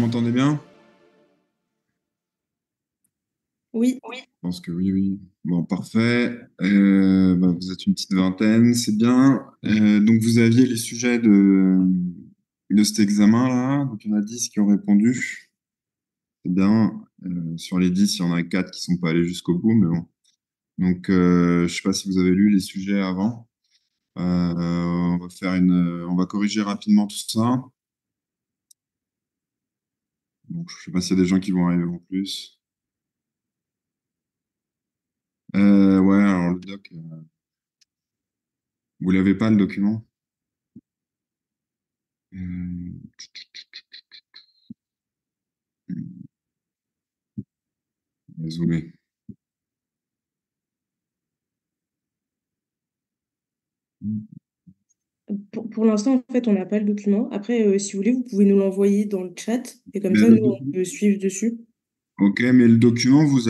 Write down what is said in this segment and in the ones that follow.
m'entendez bien? Oui, Je pense que oui, oui. Bon, parfait. Vous êtes une petite vingtaine, c'est bien. Donc, vous aviez les sujets de cet examen-là. Donc, il y en a 10 qui ont répondu. C'est bien. Sur les 10, il y en a 4 qui sont pas allés jusqu'au bout, mais bon. Donc, je sais pas si vous avez lu les sujets avant. On va corriger rapidement tout ça. Donc, je sais pas s'il y a des gens qui vont arriver en plus. Ouais, alors le doc, vous l'avez pas le document? Euh, Désolé. pour l'instant, en fait, on n'a pas le document. Après, si vous voulez, vous pouvez nous l'envoyer dans le chat et comme Mais ça, le nous, on document. peut suivre dessus. Ok, mais le document, vous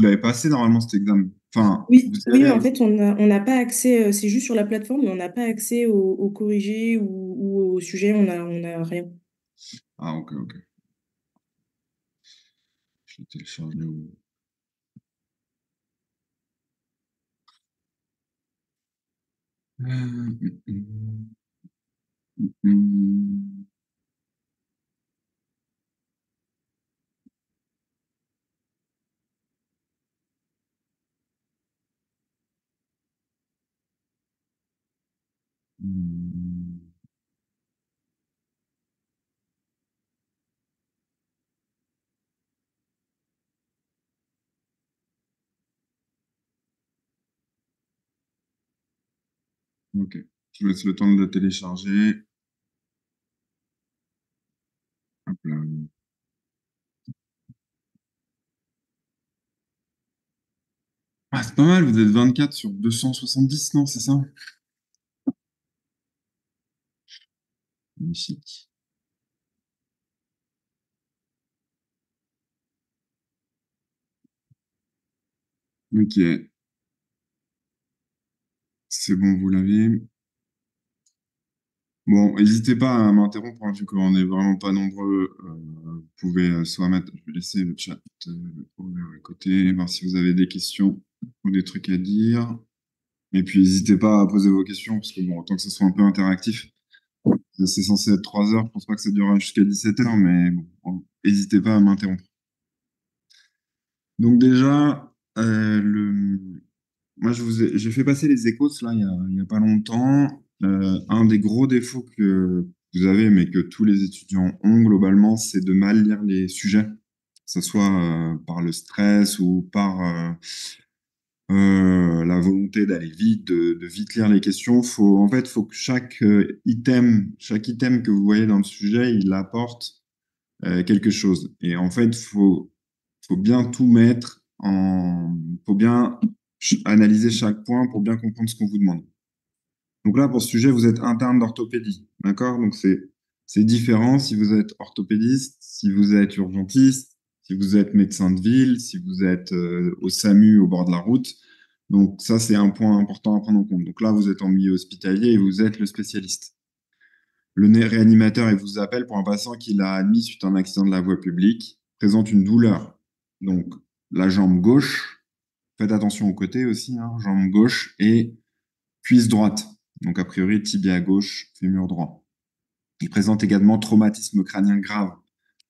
l'avez passé normalement cet examen. Enfin, Oui, vous y oui, allez. en fait, on n'a pas accès, c'est juste sur la plateforme, mais on n'a pas accès au corrigé ou au sujet, on a rien. Ah, ok, ok. Je l'ai téléchargé. Hum. Hum. Ok. Je vous laisse le temps de le télécharger. Hop là. Ah, c'est pas mal, vous êtes 24 sur 270, non, c'est ça? Magnifique. Ok, c'est bon, vous l'avez. Bon, n'hésitez pas à m'interrompre, hein, vu qu'on n'est vraiment pas nombreux. Vous pouvez soit mettre, je vais laisser le chat ouvert à côté, voir si vous avez des questions ou des trucs à dire. Et puis, n'hésitez pas à poser vos questions, parce que bon, autant que ce soit un peu interactif, c'est censé être 3 heures, je pense pas que ça durera jusqu'à 17 heures, mais bon, n'hésitez pas à m'interrompre. Donc déjà, moi, j'ai fait passer les échos, là, il y a pas longtemps. Un des gros défauts que vous avez, mais que tous les étudiants ont globalement, c'est de mal lire les sujets, que ce soit par le stress ou par la volonté d'aller vite, de vite lire les questions. En fait, faut que chaque item que vous voyez dans le sujet, il apporte quelque chose. Et en fait, faut bien tout mettre faut bien analyser chaque point pour bien comprendre ce qu'on vous demande. Donc là, pour ce sujet, vous êtes interne d'orthopédie, d'accord? Donc c'est différent si vous êtes orthopédiste, si vous êtes urgentiste, si vous êtes médecin de ville, si vous êtes au SAMU au bord de la route. Donc ça, c'est un point important à prendre en compte. Donc là, vous êtes en milieu hospitalier et vous êtes le spécialiste. Le réanimateur, il vous appelle pour un patient qu'il a admis suite à un accident de la voie publique, présente une douleur. Donc la jambe gauche, faites attention aux côtés aussi, hein, jambe gauche et cuisse droite. Donc, a priori, tibia gauche, fémur droit. Il présente également traumatisme crânien grave.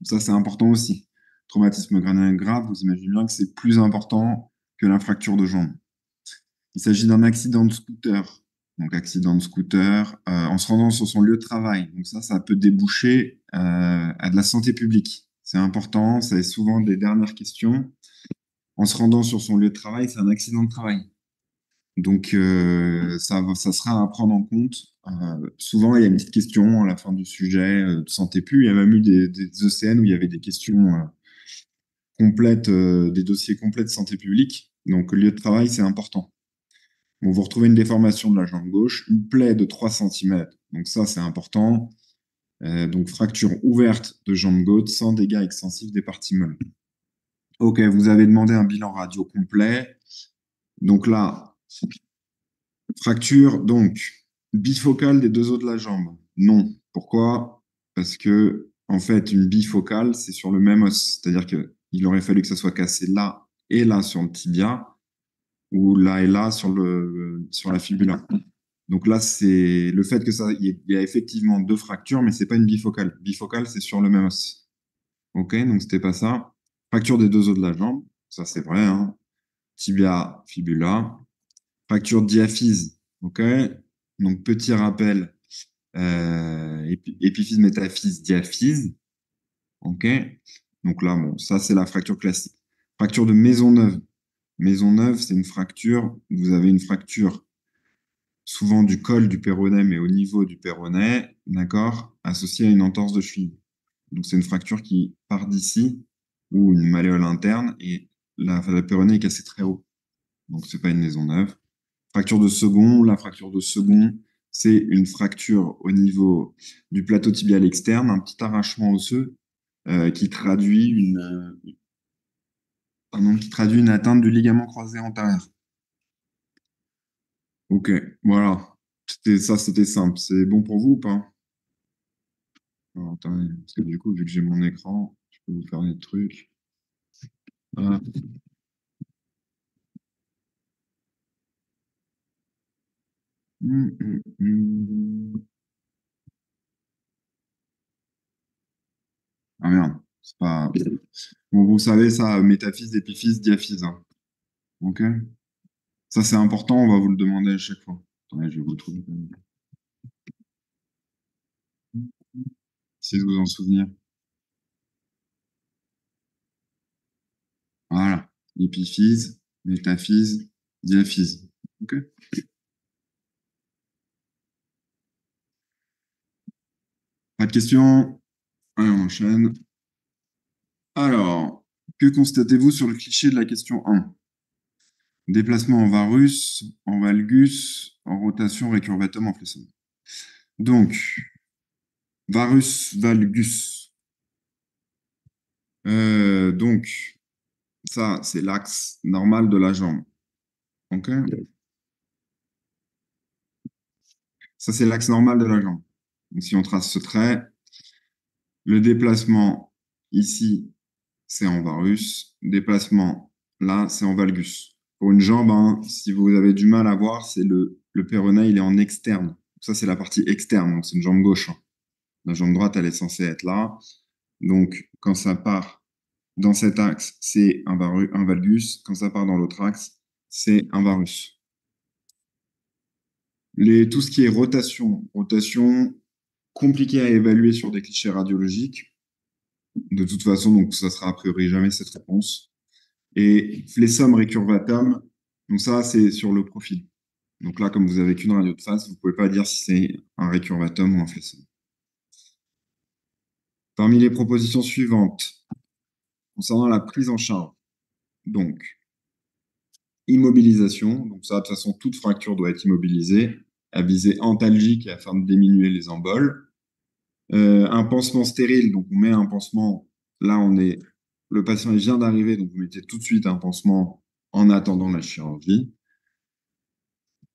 Ça, c'est important aussi. Traumatisme crânien grave, vous imaginez bien que c'est plus important que la fracture de jambe. Il s'agit d'un accident de scooter. Donc, accident de scooter en se rendant sur son lieu de travail. Donc, ça peut déboucher à de la santé publique. C'est important, c'est souvent des dernières questions. En se rendant sur son lieu de travail, c'est un accident de travail. Donc, ça sera à prendre en compte. Souvent, il y a une petite question à la fin du sujet de santé publique. Il y a même eu des ECN où il y avait des questions complètes, des dossiers complets de santé publique. Donc, le lieu de travail, c'est important. Bon, vous retrouvez une déformation de la jambe gauche, une plaie de 3 cm. Donc, ça, c'est important. Donc, fracture ouverte de jambe gauche sans dégâts extensifs des parties molles. Ok, vous avez demandé un bilan radio complet. Donc là, fracture, donc, bifocale des deux os de la jambe. Non. Pourquoi? Parce que, en fait, une bifocale, c'est sur le même os. C'est-à-dire qu'il aurait fallu que ça soit cassé là et là sur le tibia, ou là et là sur la fibula. Donc là, c'est le fait que il y a effectivement deux fractures, mais c'est pas une bifocale. Bifocale, c'est sur le même os. Ok, donc c'était pas ça. Fracture des deux os de la jambe, ça c'est vrai, hein. Tibia, fibula. Fracture diaphyse, ok. Donc petit rappel, épiphyse, métaphyse, diaphyse, ok. Donc là, bon, ça c'est la fracture classique. Fracture de Maisonneuve. Maisonneuve, c'est une fracture. Vous avez une fracture souvent du col du péroné, mais au niveau du péroné, d'accord, associée à une entorse de cheville. Donc c'est une fracture qui part d'ici, ou une malléole interne, et la péroné est cassée très haut. Donc c'est pas une Maisonneuve. Fracture de second, la fracture de second, c'est une fracture au niveau du plateau tibial externe, un petit arrachement osseux qui traduit une atteinte du ligament croisé antérieur. Ok, voilà. C'était simple. C'est bon pour vous ou pas? Alors, attendez, parce que du coup, vu que j'ai mon écran, je peux vous faire des trucs. Voilà. Hum. Ah merde, c'est pas. Bon, vous savez ça, métaphyse, épiphyse, diaphyse, hein. Ok? Ça, c'est important, on va vous le demander à chaque fois. Attendez, je vais vous le trouver. Si vous vous en souvenir. Voilà. Épiphyse, métaphyse, diaphyse. Ok? Pas de questions? Allez, on enchaîne. Alors, que constatez-vous sur le cliché de la question 1? Déplacement en varus, en valgus, en rotation, récurvatum, en flexion. Donc, varus, valgus. Donc, ça, c'est l'axe normal de la jambe. Ok? Ça, c'est l'axe normal de la jambe. Donc, si on trace ce trait, le déplacement ici, c'est en varus. Déplacement là, c'est en valgus. Pour une jambe, hein, si vous avez du mal à voir, c'est le péroné, il est en externe. Ça, c'est la partie externe, donc c'est une jambe gauche, hein. La jambe droite, elle est censée être là. Donc, quand ça part dans cet axe, c'est un valgus. Quand ça part dans l'autre axe, c'est un varus. Tout ce qui est rotation compliqué à évaluer sur des clichés radiologiques. De toute façon, donc ça sera a priori jamais cette réponse. Et flessum recurvatum, donc ça, c'est sur le profil. Donc là, comme vous avez qu'une radio de face, vous ne pouvez pas dire si c'est un recurvatum ou un flessum. Parmi les propositions suivantes, concernant la prise en charge, donc immobilisation, donc ça, de toute façon, toute fracture doit être immobilisée, à visée antalgique afin de diminuer les emboles. Un pansement stérile, donc on met un pansement, là le patient il vient d'arriver, donc vous mettez tout de suite un pansement en attendant la chirurgie.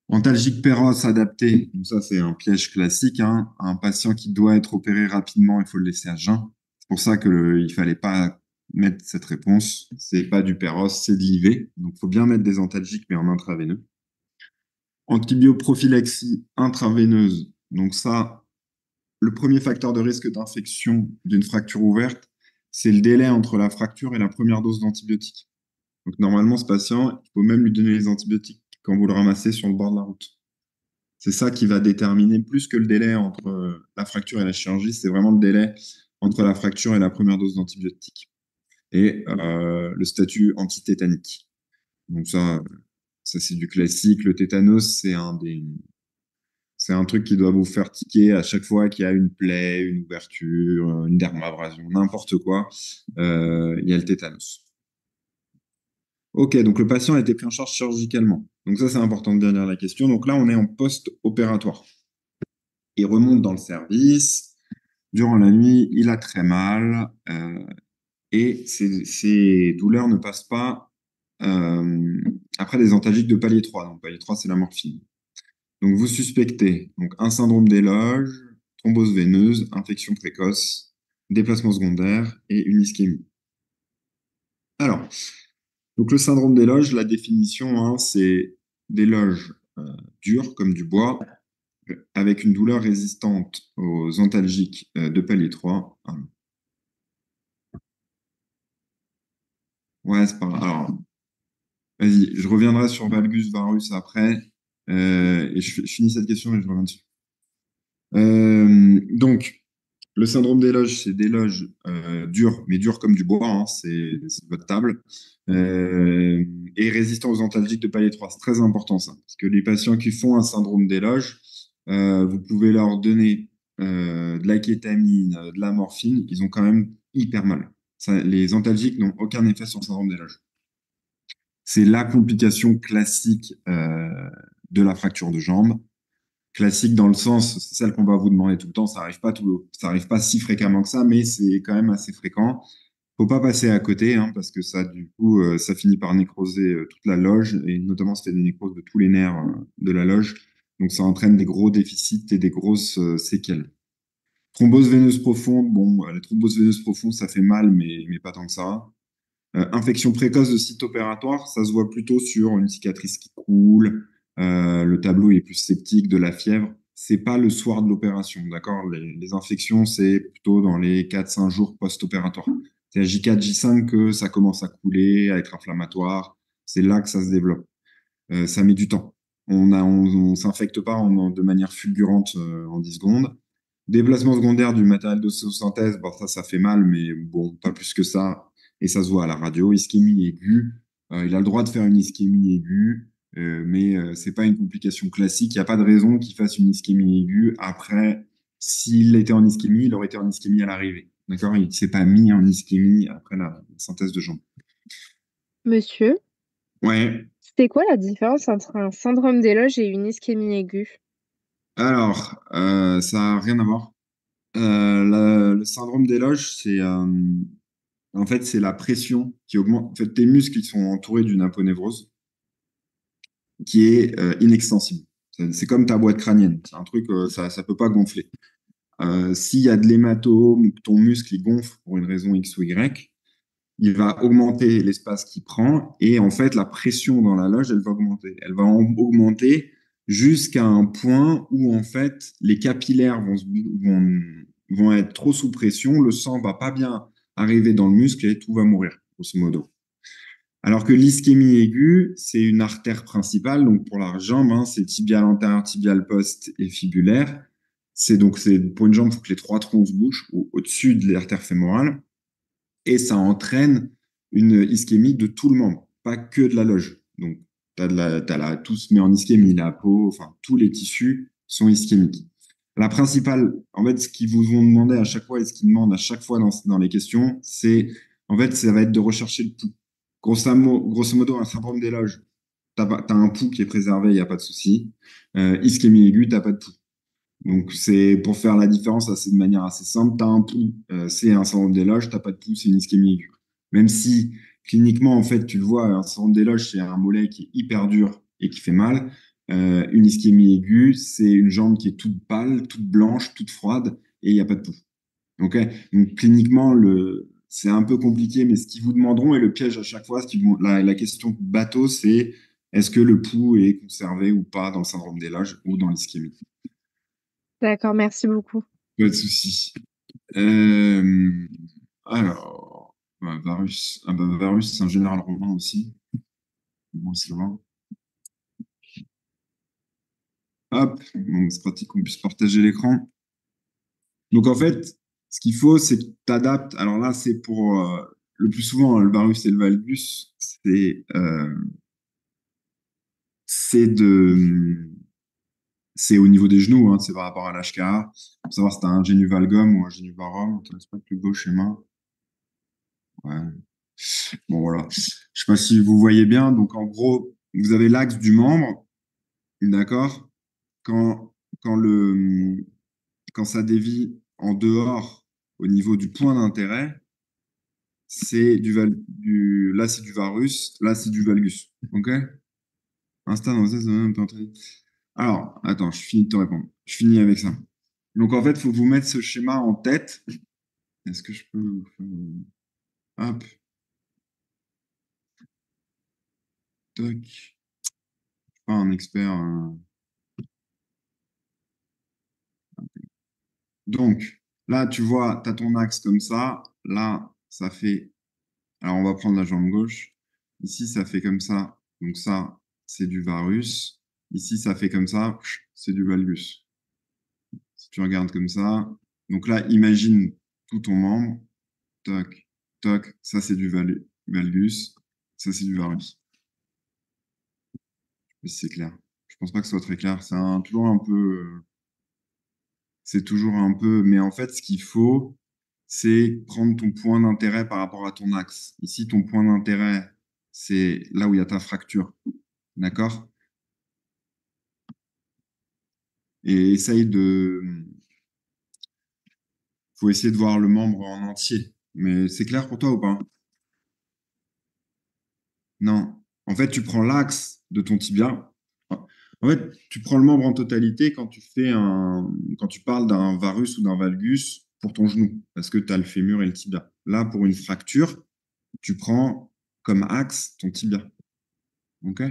Antalgique péros adapté, donc ça c'est un piège classique, hein. Un patient qui doit être opéré rapidement, il faut le laisser à jeun. C'est pour ça il fallait pas mettre cette réponse. C'est pas du péros, c'est de l'IV. Donc il faut bien mettre des antalgiques, mais en intraveineux. Antibioprophylaxie intraveineuse. Donc ça, le premier facteur de risque d'infection d'une fracture ouverte, c'est le délai entre la fracture et la première dose d'antibiotiques. Donc normalement, ce patient, il faut même lui donner les antibiotiques quand vous le ramassez sur le bord de la route. C'est ça qui va déterminer plus que le délai entre la fracture et la chirurgie, c'est vraiment le délai entre la fracture et la première dose d'antibiotiques. Et le statut antitétanique. Donc ça c'est du classique. Le tétanos, c'est un truc qui doit vous faire tiquer à chaque fois qu'il y a une plaie, une ouverture, une dermabrasion, n'importe quoi. Il y a le tétanos. Ok, donc le patient a été pris en charge chirurgicalement. Donc ça, c'est important de bien lire la question. Donc là, on est en post-opératoire. Il remonte dans le service. Durant la nuit, il a très mal et ses douleurs ne passent pas après des antalgiques de palier 3. Donc palier 3, c'est la morphine. Donc vous suspectez donc un syndrome d'éloge, thrombose veineuse, infection précoce. déplacement secondaire et une ischémie. Alors, donc le syndrome des loges, la définition, hein, c'est des loges dures comme du bois, avec une douleur résistante aux antalgiques de palier 3. Ah, ouais, c'est pas grave. Alors, vas-y, je reviendrai sur valgus, varus après, et je finis cette question et je reviens dessus. Donc, le syndrome des loges, c'est des loges dures, mais dures comme du bois, hein, c'est votre table, euh, et résistant aux antalgiques de palier 3. C'est très important ça, parce que les patients qui font un syndrome des loges, vous pouvez leur donner de la kétamine, de la morphine, ils ont quand même hyper mal. Ça, les antalgiques n'ont aucun effet sur le syndrome des loges. C'est la complication classique de la fracture de jambe. Classique dans le sens, c'est celle qu'on va vous demander tout le temps. Ça arrive pas si fréquemment que ça, mais c'est quand même assez fréquent. Faut pas passer à côté, hein, parce que ça, du coup, ça finit par nécroser toute la loge, et notamment ça fait des nécroses de tous les nerfs de la loge. Donc ça entraîne des gros déficits et des grosses séquelles. Thrombose veineuse profonde, bon, la thrombose veineuse profonde, ça fait mal, mais pas tant que ça. Infection précoce de site opératoire, ça se voit plutôt sur une cicatrice qui coule, le tableau est plus sceptique, de la fièvre. C'est pas le soir de l'opération, d'accord? Les infections, c'est plutôt dans les 4-5 jours post-opératoire. C'est à J4, J5 que ça commence à couler, à être inflammatoire. C'est là que ça se développe. Ça met du temps. On s'infecte pas de manière fulgurante en 10 secondes. Déplacement secondaire du matériel d'ostéosynthèse, bon, ça fait mal, mais bon, pas plus que ça. Et ça se voit à la radio. Ischémie aiguë, il a le droit de faire une ischémie aiguë, mais c'est pas une complication classique. Il n'y a pas de raison qu'il fasse une ischémie aiguë. Après, s'il était en ischémie, il aurait été en ischémie à l'arrivée. D'accord? Il ne s'est pas mis en ischémie après la synthèse de jambes. Monsieur, Ouais. c'est quoi la différence entre un syndrome des loges et une ischémie aiguë? Alors, ça n'a rien à voir. Le syndrome des loges, en fait, c'est la pression qui augmente. En fait, tes muscles ils sont entourés d'une aponévrose qui est inextensible. C'est comme ta boîte crânienne. C'est un truc, ça ne peut pas gonfler. S'il y a de l'hématome ou que ton muscle il gonfle pour une raison X ou Y, il va augmenter l'espace qu'il prend et en fait, la pression dans la loge, elle va augmenter. Elle va augmenter jusqu'à un point où en fait, les capillaires vont être trop sous pression, le sang va pas bien arriver dans le muscle et tout va mourir, grosso modo. Alors que l'ischémie aiguë, c'est une artère principale, donc pour la jambe, hein, c'est tibial antérieur, tibial post et fibulaire. C'est pour une jambe, il faut que les trois troncs se bougent au-dessus de l'artère fémorale et ça entraîne une ischémie de tout le membre, pas que de la loge. Donc, tout se met en ischémie, la peau, enfin, tous les tissus sont ischémiques. La principale, en fait, ce qu'ils vous vont demander à chaque fois et ce qu'ils demandent à chaque fois dans les questions, c'est, en fait, ça va être de rechercher le pouls. Grosso modo, un syndrome des loges, t'as un pouls qui est préservé, il n'y a pas de souci. Ischémie aiguë, t'as pas de pouls. Donc, c'est pour faire la différence de manière assez simple. Tu as un pouls, c'est un syndrome des loges, tu n'as pas de pouls, c'est une ischémie aiguë. Même si cliniquement, en fait, tu le vois, un syndrome des loges, c'est un mollet qui est hyper dur et qui fait mal. Une ischémie aiguë, c'est une jambe qui est toute pâle, toute blanche, toute froide et il n'y a pas de pouls. Okay. Donc, cliniquement, c'est un peu compliqué, mais ce qu'ils vous demanderont et le piège à chaque fois, la question bateau, c'est est-ce que le pouls est conservé ou pas dans le syndrome des loges ou dans l'ischémie? D'accord, merci beaucoup. Pas de souci. Euh, alors, Varus. Ah bah, Varus, c'est un général romain aussi. Bon, c'est vrai. Hop, bon, c'est pratique qu'on puisse partager l'écran. Donc, en fait, ce qu'il faut, c'est que tu adaptes. Alors là, c'est pour le plus souvent, hein, le Varus et le Valgus, c'est de. C'est au niveau des genoux, hein, c'est par rapport à l'HKA. Pour savoir si tu as un génuvalgum ou un génuvarum. On ne pas plus beau schéma. Ouais. Bon, voilà. Je sais pas si vous voyez bien. Donc, en gros, vous avez l'axe du membre, d'accord? Quand, quand ça dévie en dehors au niveau du point d'intérêt, là, c'est du varus, là, c'est du valgus. OK? Instant, alors, attends, je finis de te répondre. Je finis avec ça. Donc, en fait, il faut vous mettre ce schéma en tête. Est-ce que je peux hop, toc. Je suis pas un expert. Donc, là, tu vois, tu as ton axe comme ça. Là, ça fait. Alors, on va prendre la jambe gauche. Ici, ça fait comme ça. Donc, ça, c'est du varus. Ici, ça fait comme ça. C'est du valgus. Si tu regardes comme ça. Donc là, imagine tout ton membre. Toc, toc. Ça, c'est du valgus. Ça, c'est du varus. Mais c'est clair. Je pense pas que ce soit très clair. Toujours un peu. C'est toujours un peu. Mais en fait, ce qu'il faut, c'est prendre ton point d'intérêt par rapport à ton axe. Ici, ton point d'intérêt, c'est là où il y a ta fracture. D'accord? Et essaye de. Faut essayer de voir le membre en entier. Mais c'est clair pour toi ou pas? Non. En fait, tu prends l'axe de ton tibia. En fait, tu prends le membre en totalité quand tu parles d'un varus ou d'un valgus pour ton genou, parce que tu as le fémur et le tibia. Là, pour une fracture, tu prends comme axe ton tibia. OK?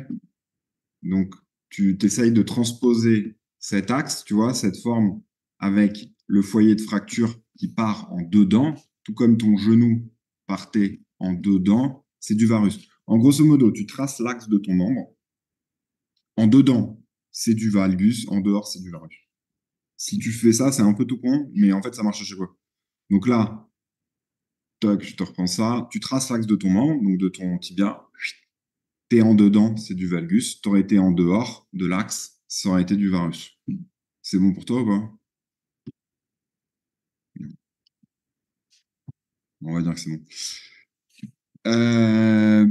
Donc, tu t'essayes de transposer cet axe, tu vois, cette forme avec le foyer de fracture qui part en dedans, tout comme ton genou partait en dedans, c'est du varus. En grosso modo, tu traces l'axe de ton membre. En dedans, c'est du valgus, en dehors, c'est du varus. Si tu fais ça, c'est un peu tout con, mais en fait, ça marche à chaque fois. Donc là, toc, je te reprends ça. Tu traces l'axe de ton membre, donc de ton tibia. T'es en dedans, c'est du valgus. T'aurais été en dehors de l'axe, ça aurait été du varus. C'est bon pour toi ou pas? On va dire que c'est bon. Euh,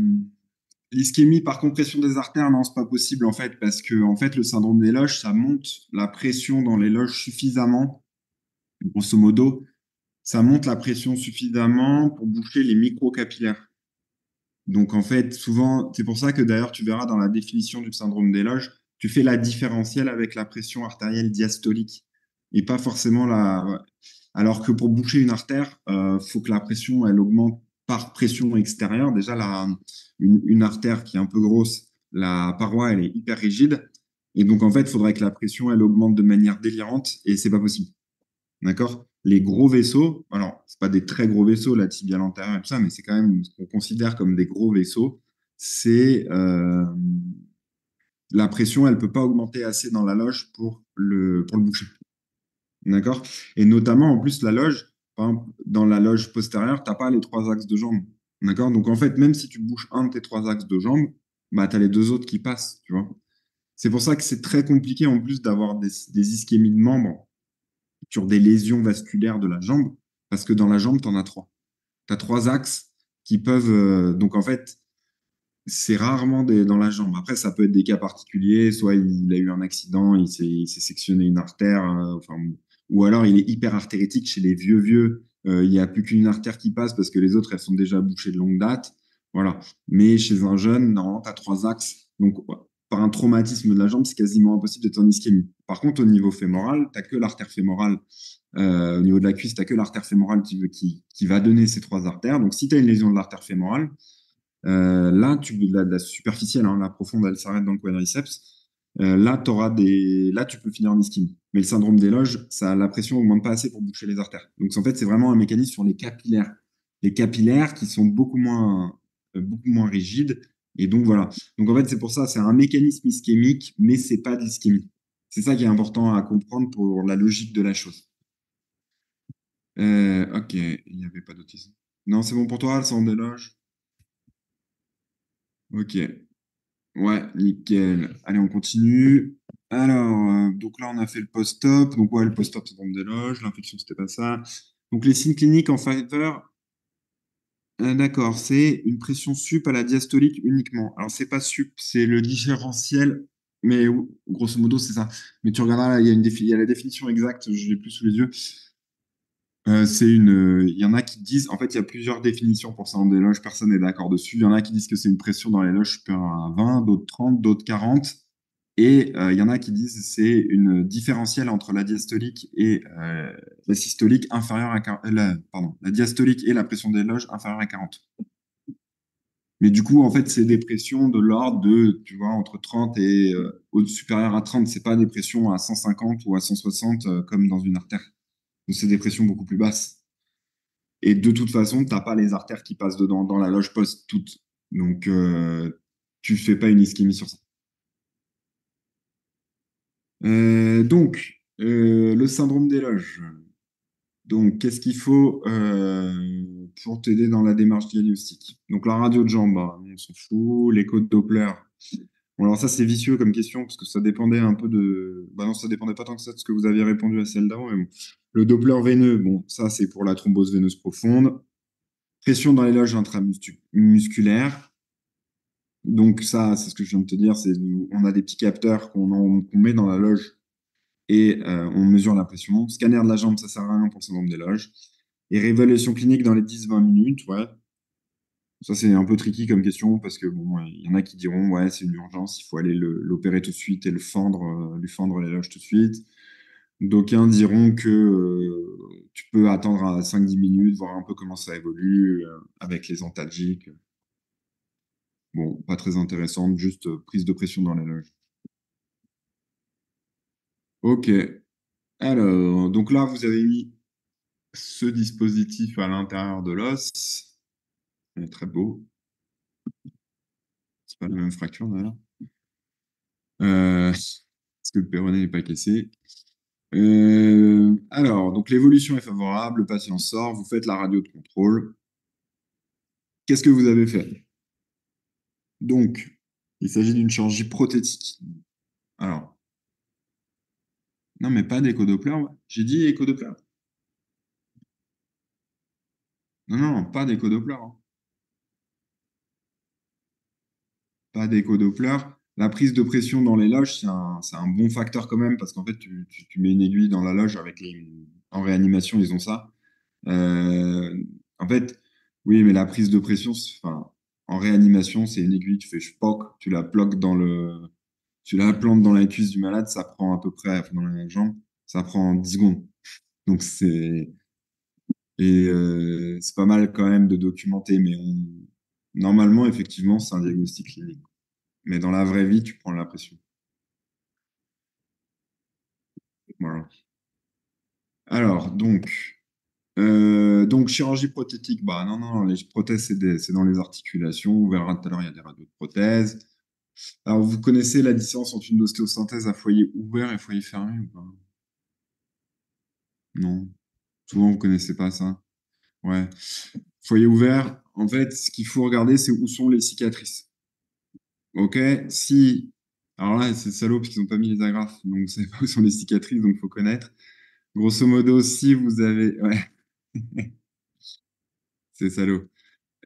L'ischémie par compression des artères, non, c'est pas possible en fait, parce que en fait, le syndrome des loges, ça monte la pression dans les loges suffisamment, grosso modo, ça monte la pression suffisamment pour boucher les microcapillaires. Donc en fait, souvent, c'est pour ça que d'ailleurs, tu verras dans la définition du syndrome des loges, tu fais la différentielle avec la pression artérielle diastolique et pas forcément la. Ouais. Alors que pour boucher une artère, faut que la pression, elle augmente par pression extérieure. Déjà, une artère qui est un peu grosse, la paroi, elle est hyper rigide. Et donc, en fait, il faudrait que la pression, elle augmente de manière délirante et c'est pas possible. D'accord? Les gros vaisseaux, alors, c'est pas des très gros vaisseaux, la tibiale antérieure et tout ça, mais c'est quand même ce qu'on considère comme des gros vaisseaux. C'est la pression, elle peut pas augmenter assez dans la loge pour le boucher. D'accord? Et notamment, en plus, la loge, par exemple, dans la loge postérieure, t'as pas les trois axes de jambes. D'accord? Donc, en fait, même si tu bouches un de tes trois axes de jambes, bah, tu as les deux autres qui passent, tu vois. C'est pour ça que c'est très compliqué, en plus, d'avoir des ischémies de membres sur des lésions vasculaires de la jambe, parce que dans la jambe, tu en as trois. Tu as trois axes qui peuvent. Donc, en fait, c'est rarement dans la jambe. Après, ça peut être des cas particuliers. Soit il a eu un accident, il s'est sectionné une artère, enfin, ou alors il est hyper artéritique chez les vieux. Il n'y a plus qu'une artère qui passe parce que les autres, elles sont déjà bouchées de longue date. Voilà. Mais chez un jeune, normalement, tu as trois axes. Donc, par un traumatisme de la jambe, c'est quasiment impossible d'être en ischémie. Par contre, au niveau fémoral, tu n'as que l'artère fémorale. Au niveau de la cuisse, tu n'as que l'artère fémorale qui va donner ces trois artères. Donc, si tu as une lésion de l'artère fémorale, là, la superficielle, hein, la profonde, elle s'arrête dans le quadriceps. Là, là, tu peux finir en ischémie. Mais le syndrome des loges, la pression augmente pas assez pour boucher les artères. Donc, en fait, c'est vraiment un mécanisme sur les capillaires. Les capillaires qui sont beaucoup moins rigides. Et donc, voilà. Donc, en fait, c'est pour ça, c'est un mécanisme ischémique, mais c'est pas de l'ischémie. C'est ça qui est important à comprendre pour la logique de la chose. Ok, il n'y avait pas d'autisme. Non, c'est bon pour toi, le syndrome des loges? Ok. Ouais, nickel. Allez, on continue. Alors, donc là, on a fait le post-op. Donc, ouais, le post-op, c'est des loges. L'infection, c'était pas ça. Donc, les signes cliniques en faveur, d'accord, c'est une pression sup à la diastolique uniquement. Alors, c'est pas sup, c'est le différentiel, mais grosso modo, c'est ça. Mais tu regarderas là, il y a la définition exacte, je l'ai plus sous les yeux. Il y en a qui disent, en fait, il y a plusieurs définitions pour ça en des loges, personne n'est d'accord dessus. Il y en a qui disent que c'est une pression dans les loges supérieure à 20, d'autres 30, d'autres 40. Et il y en a qui disent c'est une différentielle entre la diastolique et la systolique inférieure à la diastolique et la pression des loges inférieure à 40. Mais du coup, en fait, c'est des pressions de l'ordre de, tu vois, entre 30 et supérieur à 30. C'est pas des pressions à 150 ou à 160 comme dans une artère. Donc, c'est des pressions beaucoup plus basses. Et de toute façon, tu n'as pas les artères qui passent dedans dans la loge post toutes. Donc, tu fais pas une ischémie sur ça. Le syndrome des loges. Donc, qu'est-ce qu'il faut pour t'aider dans la démarche diagnostique? Donc, la radio de jambe, bah, on s'en fout. L'écho de Doppler. Bon, alors ça, c'est vicieux comme question parce que ça dépendait un peu de. Bah non, ça dépendait pas tant que ça de ce que vous aviez répondu à celle d'avant. Mais bon. Le Doppler veineux, bon, ça, c'est pour la thrombose veineuse profonde. Pression dans les loges intramusculaires. Donc, ça, c'est ce que je viens de te dire. On a des petits capteurs qu'on met dans la loge et on mesure la pression. Scanner de la jambe, ça sert à rien pour le syndrome des loges. Et réévaluation clinique dans les 10-20 minutes, ouais. Ça, c'est un peu tricky comme question parce que bon, il y en a qui diront, ouais, c'est une urgence, il faut aller l'opérer tout de suite et lui fendre les loges tout de suite. D'aucuns diront que tu peux attendre à 5-10 minutes, voir un peu comment ça évolue avec les antalgiques. Bon, pas très intéressante, juste prise de pression dans les loges. Ok. Alors, donc là, vous avez mis ce dispositif à l'intérieur de l'os. Il est très beau. C'est pas la même fracture d'ailleurs. Parce que le péroné n'est pas cassé. Alors, donc l'évolution est favorable, le patient sort, vous faites la radio de contrôle. Qu'est-ce que vous avez fait? Donc, il s'agit d'une chirurgie prothétique. Alors, non, mais pas d'écho-doppler. Ouais. J'ai dit écho-doppler. Non, non, pas d'écho-doppler. Hein. Pas d'écho-doppler. La prise de pression dans les loges, c'est un bon facteur quand même, parce qu'en fait, tu mets une aiguille dans la loge avec en réanimation, ils ont ça. Euh, En fait, oui, mais la prise de pression, enfin, en réanimation, c'est une aiguille, tu fais spoc, tu la plantes dans la cuisse du malade, ça prend à peu près, enfin, dans la jambe, ça prend 10 secondes. Donc c'est pas mal quand même de documenter, mais normalement, effectivement, c'est un diagnostic clinique. Mais dans la vraie vie, tu prends la pression. Voilà. Alors, donc, chirurgie prothétique, bah non, non, les prothèses, c'est dans les articulations. On verra tout à l'heure, il y a des radios de prothèses. Alors, vous connaissez la différence entre une ostéosynthèse à foyer ouvert et foyer fermé ou pas? Non. Souvent, vous connaissez pas ça. Ouais. Foyer ouvert, en fait, ce qu'il faut regarder, c'est où sont les cicatrices. Ok? Si. Alors là, c'est salaud parce qu'ils n'ont pas mis les agrafes, donc vous savez pas où sont les cicatrices, donc il faut connaître. Grosso modo, si vous avez. Ouais, c'est salaud.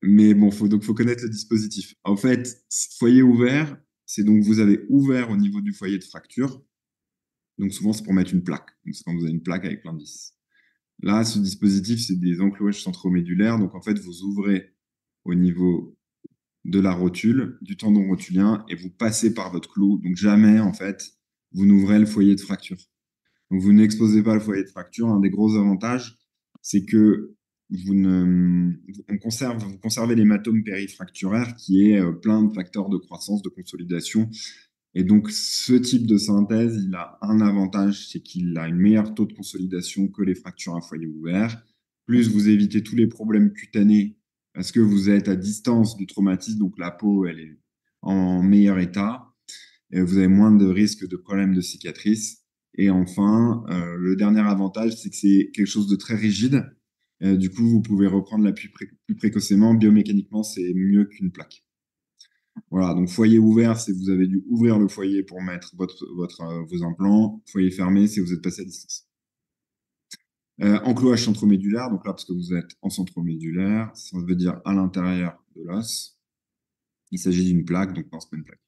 Mais bon, faut connaître le dispositif. En fait, foyer ouvert, c'est donc vous avez ouvert au niveau du foyer de fracture. Donc souvent, c'est pour mettre une plaque. Donc c'est quand vous avez une plaque avec plein de vis. Là, ce dispositif, c'est des enclouages centromédulaires. Donc en fait, vous ouvrez au niveau de la rotule, du tendon rotulien, et vous passez par votre clou. Donc jamais, en fait, vous n'ouvrez le foyer de fracture. Donc vous n'exposez pas le foyer de fracture. Un des gros avantages, c'est que vous conservez l'hématome périfracturaire qui est plein de facteurs de croissance, de consolidation. Et donc, ce type de synthèse, il a un avantage, c'est qu'il a une meilleure taux de consolidation que les fractures à foyer ouvert. Plus vous évitez tous les problèmes cutanés parce que vous êtes à distance du traumatisme, donc la peau, elle est en meilleur état. Et vous avez moins de risques de problèmes de cicatrices. Et enfin, le dernier avantage, c'est que c'est quelque chose de très rigide. Du coup, vous pouvez reprendre l'appui plus précocement. Biomécaniquement, c'est mieux qu'une plaque. Voilà, donc foyer ouvert, c'est vous avez dû ouvrir le foyer pour mettre vos implants. Foyer fermé, c'est vous êtes passé à distance. Enclouage centromédulaire, donc là, parce que vous êtes en centromédulaire, ça veut dire à l'intérieur de l'os. Il s'agit d'une plaque, donc non, c'est pas une plaque.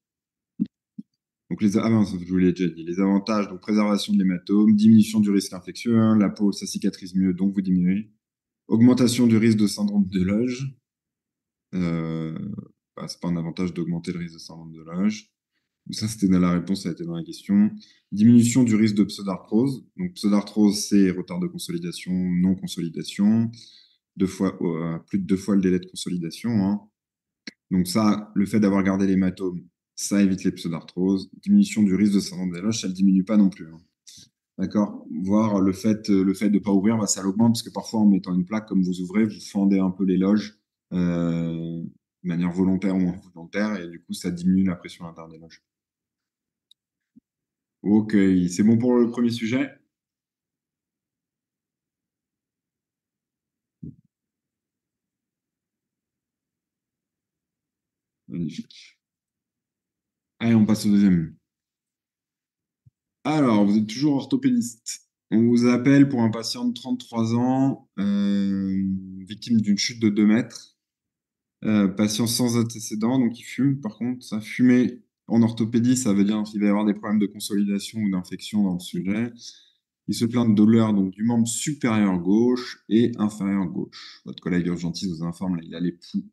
Donc non, je vous l'ai déjà dit. Les avantages, donc préservation de l'hématome, diminution du risque infectieux, hein, la peau, ça cicatrise mieux, donc vous diminuez. Augmentation du risque de syndrome de loge. Bah, c'est pas un avantage d'augmenter le risque de syndrome de loge. Ça, c'était dans la réponse, ça a été dans la question. Diminution du risque de pseudarthrose. Donc, pseudarthrose, c'est retard de consolidation, non-consolidation. Plus de 2 fois le délai de consolidation, hein. Donc ça, le fait d'avoir gardé l'hématome, ça évite les pseudarthroses. Diminution du risque de syndrome des loges, ça ne le diminue pas non plus, hein. D'accord? Voire le fait de ne pas ouvrir, bah, ça l'augmente parce que parfois, en mettant une plaque, comme vous ouvrez, vous fendez un peu les loges de manière volontaire ou involontaire et du coup, ça diminue la pression interne des loges. Ok, c'est bon pour le premier sujet? Magnifique. Allez, on passe au deuxième. Alors, vous êtes toujours orthopédiste. On vous appelle pour un patient de 33 ans, victime d'une chute de 2 mètres. Patient sans antécédent, donc il fume. Par contre, ça fumer en orthopédie, ça veut dire qu'il va y avoir des problèmes de consolidation ou d'infection dans le sujet. Il se plaint de douleur donc, du membre supérieur gauche et inférieur gauche. Votre collègue urgentiste vous informe, là, il a les poux.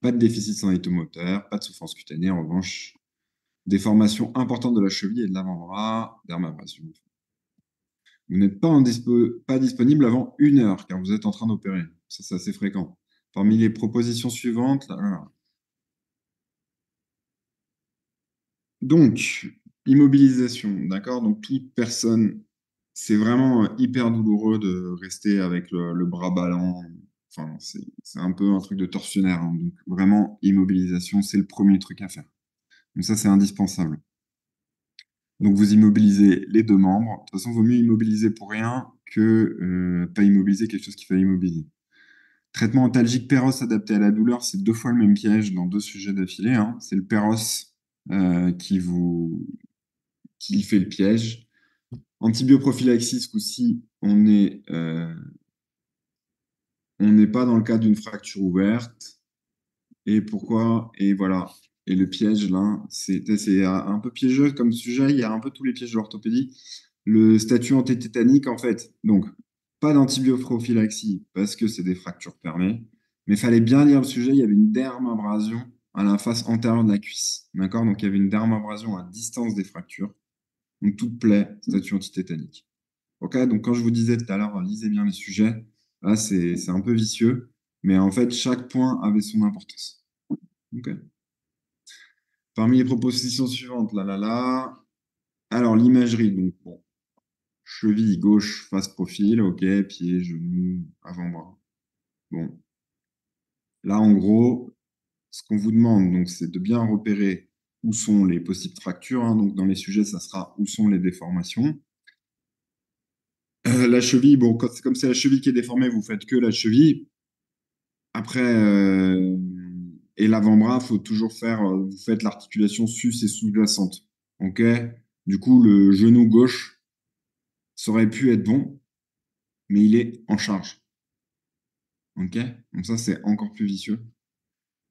Pas de déficit sensoriel-moteur, pas de souffrance cutanée. En revanche, déformation importante de la cheville et de l'avant-bras, dermabrasion. Vous n'êtes pas disponible avant 1 heure car vous êtes en train d'opérer. Ça, c'est assez fréquent. Parmi les propositions suivantes, là. Donc, immobilisation, d'accord? Donc, toute personne, c'est vraiment hyper douloureux de rester avec le bras ballant. Enfin, c'est un peu un truc de tortionnaire, hein. Donc, vraiment, immobilisation, c'est le premier truc à faire. Donc, ça, c'est indispensable. Donc, vous immobilisez les 2 membres. De toute façon, il vaut mieux immobiliser pour rien que pas immobiliser quelque chose qu'il fallait immobiliser. Traitement antalgique Péros adapté à la douleur, c'est 2 fois le même piège dans 2 sujets d'affilée, hein. C'est le Péros qui fait le piège. Antibioprophylaxie, ce coup-ci, on n'est pas dans le cas d'une fracture ouverte. Et pourquoi? Et voilà. Et le piège, là, c'est un peu piégeux comme sujet. Il y a un peu tous les pièges de l'orthopédie. Le statut antététanique, en fait, donc, pas d'antibioprophylaxie parce que c'est des fractures permées. Mais il fallait bien lire le sujet. Il y avait une dermabrasion à la face antérieure de la cuisse. D'accord? Donc, il y avait une dermabrasion à distance des fractures. Donc, toute plaie, statut antitétanique. Ok, donc quand je vous disais tout à l'heure, lisez bien les sujets, là c'est un peu vicieux, mais en fait chaque point avait son importance. Ok. Parmi les propositions suivantes, là. Alors l'imagerie, donc bon, cheville gauche, face profil, ok, pied, genou, avant-bras. Bon, là en gros, ce qu'on vous demande, donc c'est de bien repérer où sont les possibles fractures, hein. Donc dans les sujets, ça sera où sont les déformations. La cheville, bon, comme c'est la cheville qui est déformée, vous faites que la cheville. Après, et l'avant-bras, il faut toujours faire, vous faites l'articulation sus et sous-jacente. OK? Du coup, le genou gauche, ça aurait pu être bon, mais il est en charge. OK? Donc ça, c'est encore plus vicieux.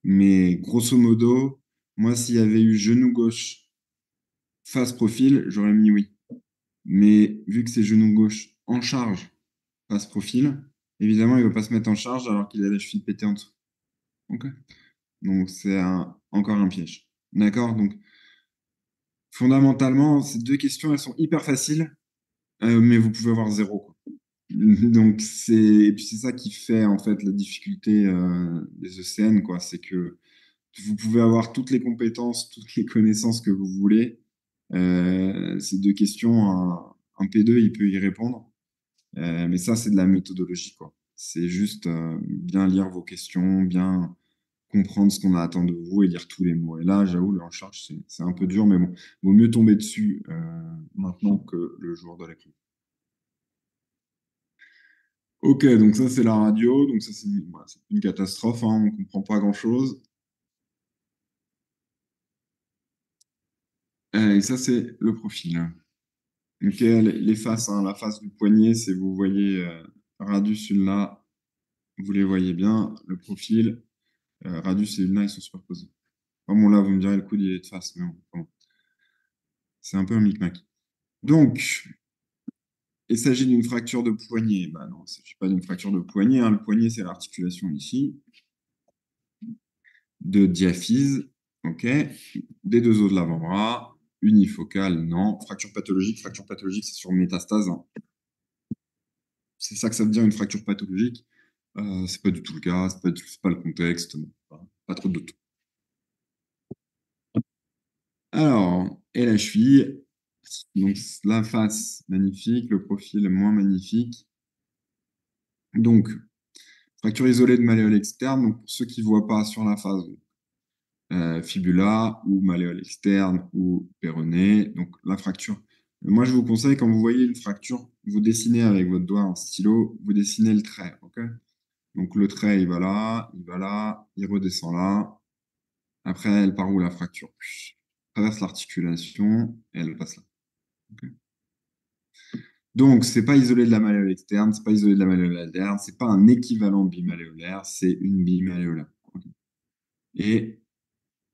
Mais grosso modo, moi, s'il y avait eu genou gauche face profil, j'aurais mis oui. Mais vu que c'est genou gauche en charge face profil, évidemment, il ne va pas se mettre en charge alors qu'il a la cheville pétée en dessous. OK? Donc, c'est encore un piège. D'accord? Donc, fondamentalement, ces 2 questions, elles sont hyper faciles, mais vous pouvez avoir 0, quoi. Donc, et puis c'est ça qui fait, en fait, la difficulté des ECN, quoi. C'est que vous pouvez avoir toutes les compétences, toutes les connaissances que vous voulez. Ces 2 questions, un P2, il peut y répondre. Mais ça, c'est de la méthodologie, quoi. C'est juste bien lire vos questions, bien comprendre ce qu'on attend de vous et lire tous les mots. Et là, j'avoue, le en charge, c'est un peu dur, mais bon, vaut mieux tomber dessus maintenant que le jour de l'épreuve. Ok, donc ça, c'est la radio. Donc ça, c'est voilà, c'est une catastrophe, hein, on ne comprend pas grand-chose. Et ça, c'est le profil. Ok, les faces, hein, la face du poignet, c'est vous voyez radius, ulna, vous les voyez bien. Le profil, radius et ulna, ils sont superposés. Enfin, bon, là, vous me direz, le coude, il est de face, mais bon, c'est un peu un micmac. Donc, il s'agit d'une fracture de poignet. Bah non, il ne s'agit pas d'une fracture de poignet, hein. Le poignet, c'est l'articulation ici, de diaphyse. OK. Des deux os de l'avant-bras. Unifocale, non. Fracture pathologique, c'est sur métastase, hein. C'est ça que ça veut dire une fracture pathologique. C'est pas du tout le cas, c'est pas le contexte. Bon, pas trop de doute. Alors, et la cheville. Donc, la face, magnifique. Le profil, moins magnifique. Donc, fracture isolée de malléole externe. Donc, pour ceux qui ne voient pas sur la face, fibula ou malléole externe ou péroné. Donc, la fracture. Moi, je vous conseille, quand vous voyez une fracture, vous dessinez avec votre doigt en stylo, vous dessinez le trait. OK? Donc, le trait, il va là, il redescend là. Après, elle part où la fracture? Traverse l'articulation et elle passe là. OK. Donc, c'est pas isolé de la malléole externe, c'est pas isolé de la malléole interne, c'est pas un équivalent bimalléolaire, c'est une bimalléolaire. OK. Et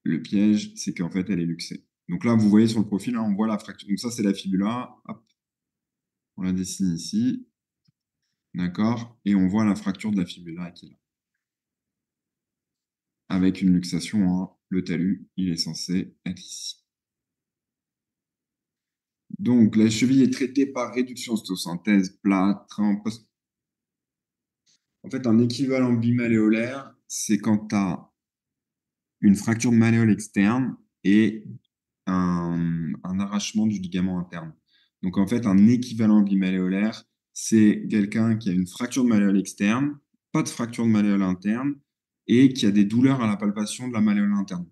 le piège, c'est qu'en fait, elle est luxée. Donc là, vous voyez sur le profil, hein, on voit la fracture. Donc ça, c'est la fibula. Hop, on la dessine ici. D'accord? Et on voit la fracture de la fibula qui est là. Avec une luxation, hein, le talus, il est censé être ici. Donc, la cheville est traitée par réduction osteo-synthèse, plâtre, en fait, un équivalent bimalléolaire, c'est quand tu as une fracture de malléole externe et un arrachement du ligament interne. Donc, en fait, un équivalent bimalléolaire, c'est quelqu'un qui a une fracture de malléole externe, pas de fracture de malléole interne, et qui a des douleurs à la palpation de la malléole interne.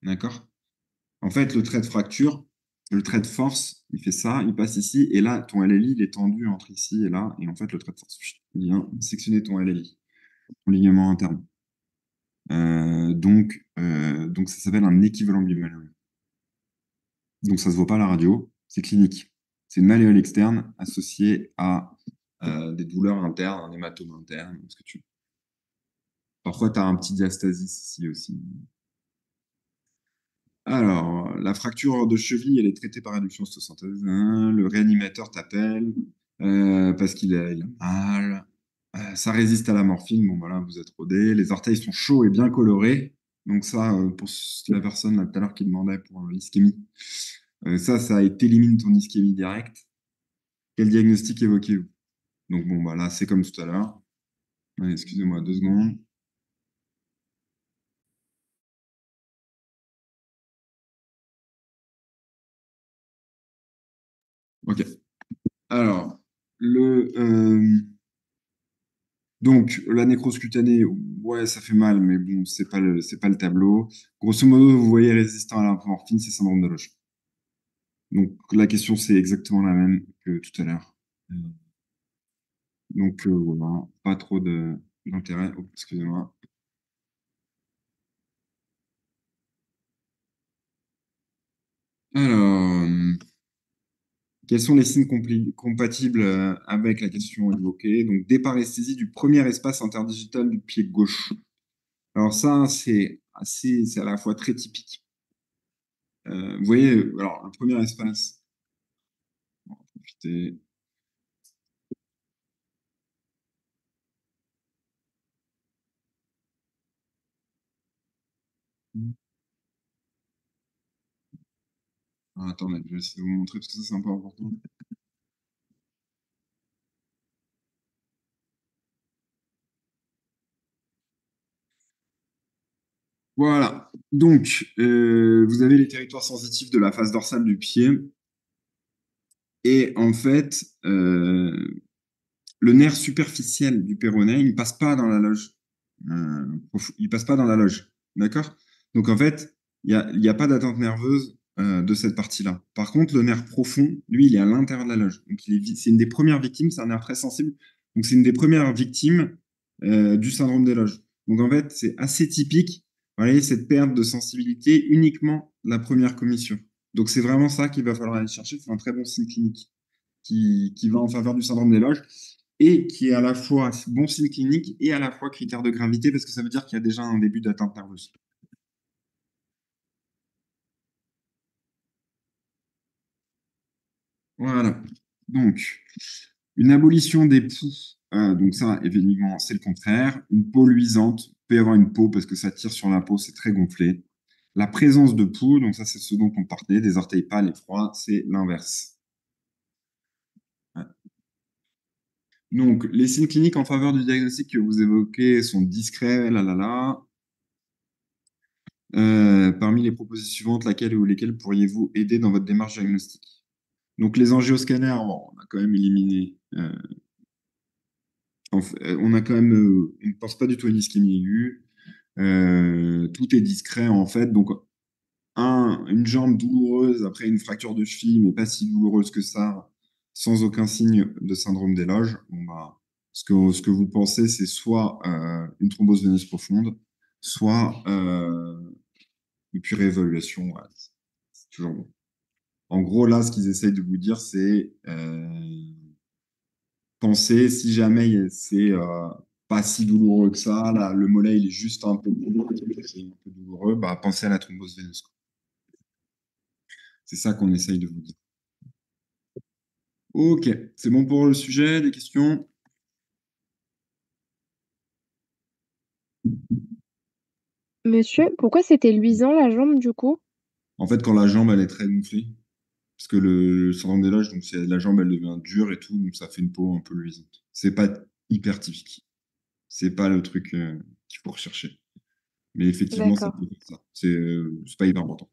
D'accord? En fait, le trait de fracture, le trait de force, il fait ça, il passe ici, et là, ton LLI, il est tendu entre ici et là, et en fait, le trait de force, il vient sectionner ton LLI, ton ligament interne. Donc, ça s'appelle un équivalent bimalléolaire. Donc, ça ne se voit pas à la radio, c'est clinique. C'est une malléole externe associée à des douleurs internes, un hématome interne, ce que tu veux. Parfois, tu as un petit diastasis ici aussi. Alors, la fracture de cheville, elle est traitée par réduction osteo-synthèse. Le réanimateur t'appelle parce il a mal. Ça résiste à la morphine. Bon, voilà, vous êtes rodé. Les orteils sont chauds et bien colorés. Donc ça, pour la personne là, tout à l'heure qui demandait pour l'ischémie, ça élimine ton ischémie directe. Quel diagnostic évoquez-vous? Donc bon, bah là, c'est comme tout à l'heure. Excusez-moi 2 secondes. Ok. Alors, donc, la nécrose cutanée, ouais, ça fait mal, mais bon, c'est pas le tableau. Grosso modo, vous voyez résistant à la morphine, c'est syndrome de Loge. Donc, la question, c'est exactement la même que tout à l'heure. Donc, voilà, pas trop d'intérêt. Oh, excusez-moi. Alors, quels sont les signes compatibles avec la question évoquée? Donc, déparesthésie du premier espace interdigital du pied gauche. Alors ça, c'est à la fois très typique. Vous voyez, alors le premier espace, on va profiter. Ah, attendez, je vais essayer de vous montrer parce que ça, c'est un peu important. Voilà. Donc, vous avez les territoires sensitifs de la face dorsale du pied. Et en fait, le nerf superficiel du péroné, il ne passe pas dans la loge. Il passe pas dans la loge. D'accord? Donc, en fait, il y a pas d'attente nerveuse de cette partie-là. Par contre, le nerf profond, lui, il est à l'intérieur de la loge. Donc, c'est une des premières victimes, c'est un nerf très sensible. Donc, c'est une des premières victimes du syndrome des loges. Donc, en fait, c'est assez typique, vous voyez, cette perte de sensibilité uniquement la première commission. Donc, c'est vraiment ça qu'il va falloir aller chercher. C'est un très bon signe clinique qui va en faveur du syndrome des loges et qui est à la fois bon signe clinique et à la fois critère de gravité parce que ça veut dire qu'il y a déjà un début d'atteinte nerveuse. Voilà. Donc, une abolition des poux. Donc ça, évidemment, c'est le contraire. Une peau luisante. Il peut y avoir une peau parce que ça tire sur la peau, c'est très gonflé. La présence de pouls, donc ça c'est ce dont on parlait, des orteils pâles et froids, c'est l'inverse. Ouais. Donc, les signes cliniques en faveur du diagnostic que vous évoquez sont discrets, là là là. Parmi les propositions suivantes, laquelle ou lesquelles pourriez-vous aider dans votre démarche diagnostique? Donc, les angioscanners, bon, on a quand même éliminé. On a quand même, on ne pense pas du tout à une ischémie aiguë. Tout est discret en fait. Donc, une jambe douloureuse après une fracture de cheville, mais pas si douloureuse que ça, sans aucun signe de syndrome des loges. Bon, bah, ce que vous pensez, c'est soit une thrombose veineuse profonde, soit une pure évaluation. Ouais, c'est toujours bon. En gros, là, ce qu'ils essayent de vous dire, c'est pensez, si jamais c'est pas si douloureux que ça, là, le mollet il est juste un peu douloureux, bah, pensez à la thrombose veineuse, quoi. C'est ça qu'on essaye de vous dire. Ok, c'est bon pour le sujet, des questions? Monsieur, pourquoi c'était luisant la jambe du coup? En fait, quand la jambe elle est très gonflée, parce que le syndrome des loges, donc c'est la jambe elle devient dure et tout, donc ça fait une peau un peu luisante. C'est pas hyper typique. C'est pas le truc qu'il faut rechercher. Mais effectivement, ça D'accord. peut faire ça. C'est pas hyper important.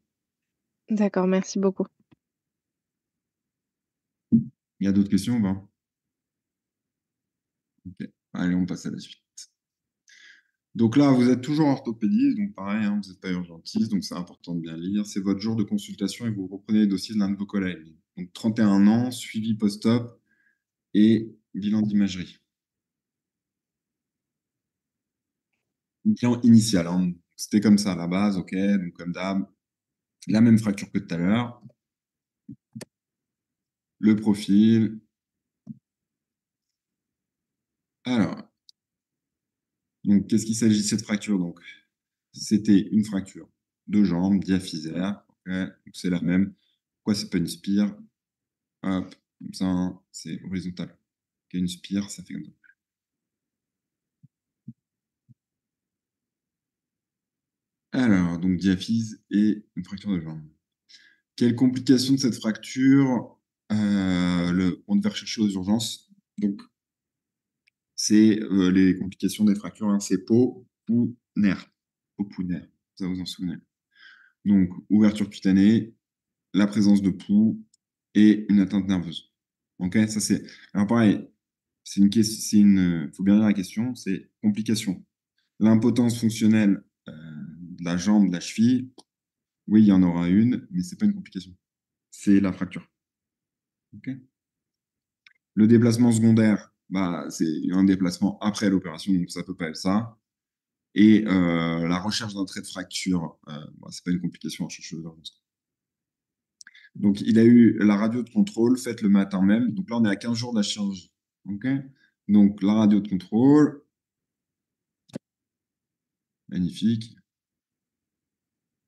D'accord, merci beaucoup. Il y a d'autres questions ou pas? Ok. Allez, on passe à la suite. Donc là, vous êtes toujours orthopédiste, donc pareil, hein, vous n'êtes pas urgentiste, donc c'est important de bien lire. C'est votre jour de consultation et vous reprenez les dossiers de l'un de vos collègues. Donc 31 ans, suivi post-op et bilan d'imagerie. Bilan initial, hein. C'était comme ça à la base, ok, donc comme d'hab, la même fracture que tout à l'heure, le profil. Alors, donc qu'est-ce qu'il s'agissait de fracture? Donc, c'était une fracture de jambe diaphysaire, ok, donc c'est la même. Pourquoi c'est pas une spire? Hop, comme ça, hein, c'est horizontal. Ok, une spire, ça fait comme ça. Alors, donc diaphyse et une fracture de jambe. Quelles complications de cette fracture on devait rechercher aux urgences. Donc, c'est les complications des fractures, hein, c'est peau ou nerf. Peau ou nerf, ça vous en souvenez. Donc, ouverture cutanée, la présence de poux et une atteinte nerveuse. Ok, ça c'est. Alors, pareil, c'est une question, faut bien lire la question, c'est complication. L'impotence fonctionnelle de la jambe, de la cheville, oui, il y en aura une, mais c'est pas une complication. C'est la fracture. Ok. Le déplacement secondaire, bah, c'est un déplacement après l'opération, donc ça peut pas être ça. Et la recherche d'un trait de fracture, bah, c'est pas une complication à chercher aux urgences. Donc, il a eu la radio de contrôle faite le matin même. Donc là, on est à 15 jours de la chirurgie. Ok. Donc, la radio de contrôle, magnifique.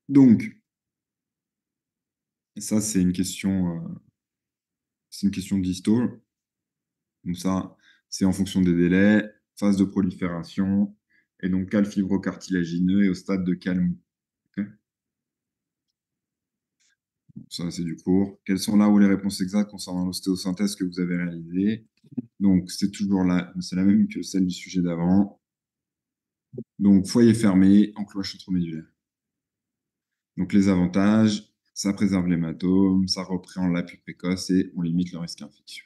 Donc, ça, c'est une question d'histo. Donc ça, c'est en fonction des délais, phase de prolifération, et donc cal fibrocartilagineux et au stade de calme. Ok. Donc ça, c'est du cours. Quelles sont là où les réponses exactes concernant l'ostéosynthèse que vous avez réalisée? Donc, c'est toujours là, c'est la même que celle du sujet d'avant. Donc, foyer fermé, encloche intramédulaire. Donc, les avantages, ça préserve l'hématome, ça reprend l'appui précoce et on limite le risque infectieux.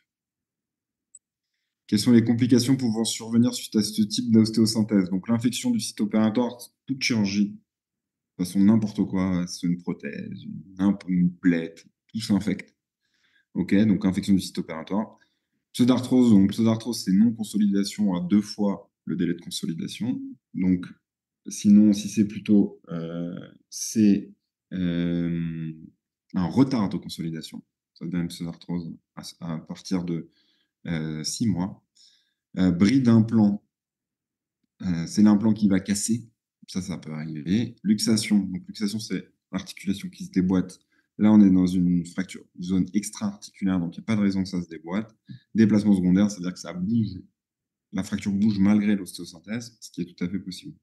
Quelles sont les complications pouvant survenir suite à ce type d'ostéosynthèse? Donc, l'infection du site opératoire, toute chirurgie, de toute façon, n'importe quoi, c'est une prothèse, une plaie, tout s'infecte. Ok, donc infection du site opératoire. Pseudarthrose, donc pseudarthrose, c'est non-consolidation à 2 fois le délai de consolidation. Donc, sinon, si c'est plutôt, c'est un retard de consolidation. Ça donne pseudarthrose à partir de 6 mois. Bris d'implant, c'est l'implant qui va casser. Ça peut arriver. Luxation, donc luxation, c'est l'articulation qui se déboîte. Là, on est dans une fracture, une zone extra-articulaire, donc il n'y a pas de raison que ça se déboîte. Déplacement secondaire, c'est-à-dire que ça bouge, la fracture bouge malgré l'ostéosynthèse, ce qui est tout à fait possible.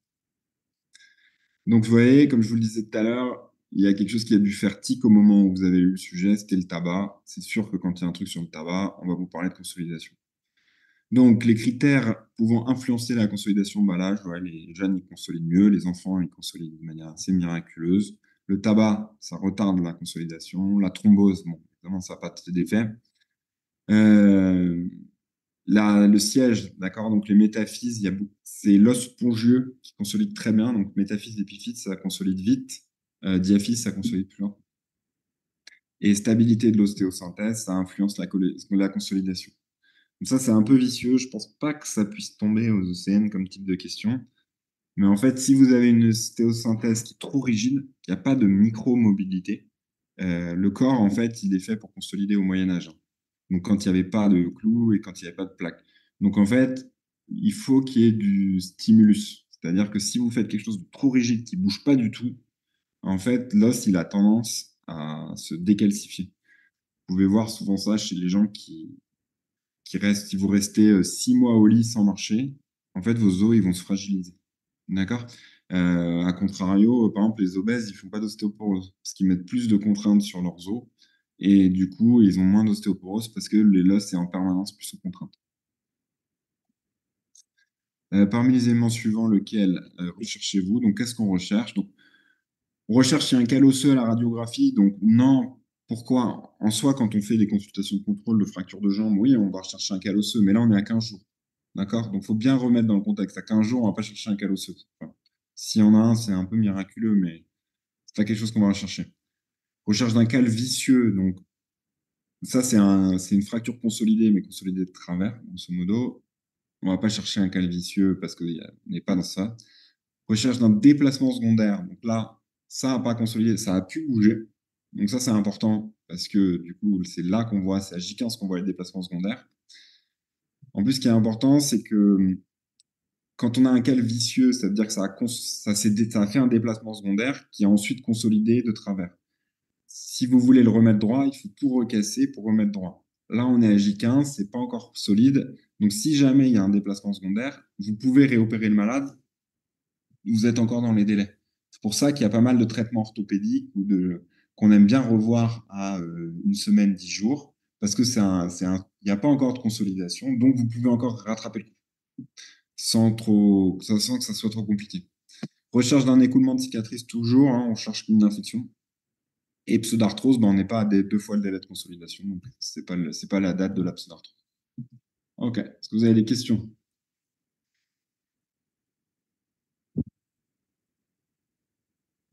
Donc, vous voyez, comme je vous le disais tout à l'heure, il y a quelque chose qui a dû faire tic au moment où vous avez lu le sujet, c'était le tabac. C'est sûr que quand il y a un truc sur le tabac, on va vous parler de consolidation. Donc, les critères pouvant influencer la consolidation, bah là, je vois, les jeunes, ils consolident mieux, les enfants, ils consolident de manière assez miraculeuse. Le tabac, ça retarde la consolidation. La thrombose, bon, évidemment, ça n'a pas d'effet. Euh, le siège, d'accord, donc les métaphyses, c'est l'os spongieux qui consolide très bien. Donc, métaphyse, épiphyse, ça consolide vite. Diaphyse, ça consolide plus lent. Et stabilité de l'ostéosynthèse, ça influence la consolidation. Donc ça, c'est un peu vicieux. Je pense pas que ça puisse tomber aux ECN comme type de question. Mais en fait, si vous avez une ostéosynthèse qui est trop rigide, qu'il n'y a pas de micro-mobilité, le corps, en fait, il est fait pour consolider au Moyen-Âge. Donc, quand il n'y avait pas de clous et quand il n'y avait pas de plaques. Donc, en fait, il faut qu'il y ait du stimulus. C'est-à-dire que si vous faites quelque chose de trop rigide qui ne bouge pas du tout, en fait, l'os, il a tendance à se décalcifier. Vous pouvez voir souvent ça chez les gens si vous restez 6 mois au lit sans marcher, en fait, vos os, ils vont se fragiliser. D'accord? À contrario, par exemple, les obèses, ils font pas d'ostéoporose parce qu'ils mettent plus de contraintes sur leurs os et du coup, ils ont moins d'ostéoporose parce que l'os est en permanence plus sous contrainte. Parmi les éléments suivants, lequel recherchez-vous? Donc, qu'est-ce qu'on recherche? Donc, on recherche un cal osseux à la radiographie. Donc, non. Pourquoi? En soi, quand on fait des consultations de contrôle de fracture de jambe, oui, on va rechercher un cal osseux, mais là, on est à 15 jours. D'accord? Donc, il faut bien remettre dans le contexte. À 15 jours, on ne va pas chercher un cal osseux. Enfin, s'il y en a un, c'est un peu miraculeux, mais c'est pas quelque chose qu'on va rechercher. Recherche d'un cal vicieux. Donc, ça, c'est une fracture consolidée, mais consolidée de travers, grosso modo. On ne va pas chercher un cal vicieux parce qu'on n'est pas dans ça. Recherche d'un déplacement secondaire. Donc là, ça n'a pas consolidé, ça a pu bouger. Donc ça, c'est important parce que du coup, c'est là qu'on voit, c'est à J15 qu'on voit les déplacements secondaires. En plus, ce qui est important, c'est que quand on a un cal vicieux, ça veut dire que ça a fait un déplacement secondaire qui a ensuite consolidé de travers. Si vous voulez le remettre droit, il faut tout recasser pour remettre droit. Là, on est à J15, c'est pas encore solide. Donc, si jamais il y a un déplacement secondaire, vous pouvez réopérer le malade, vous êtes encore dans les délais. C'est pour ça qu'il y a pas mal de traitements orthopédiques qu'on aime bien revoir à 1 semaine, 10 jours, parce que il n'y a pas encore de consolidation, donc vous pouvez encore rattraper le coup sans que ça soit trop compliqué. Recherche d'un écoulement de cicatrice toujours, hein, on cherche une infection. Et pseudarthrose, ben, on n'est pas à 2 fois le délai de consolidation, donc c'est pas la date de la pseudarthrose. Ok, est-ce que vous avez des questions?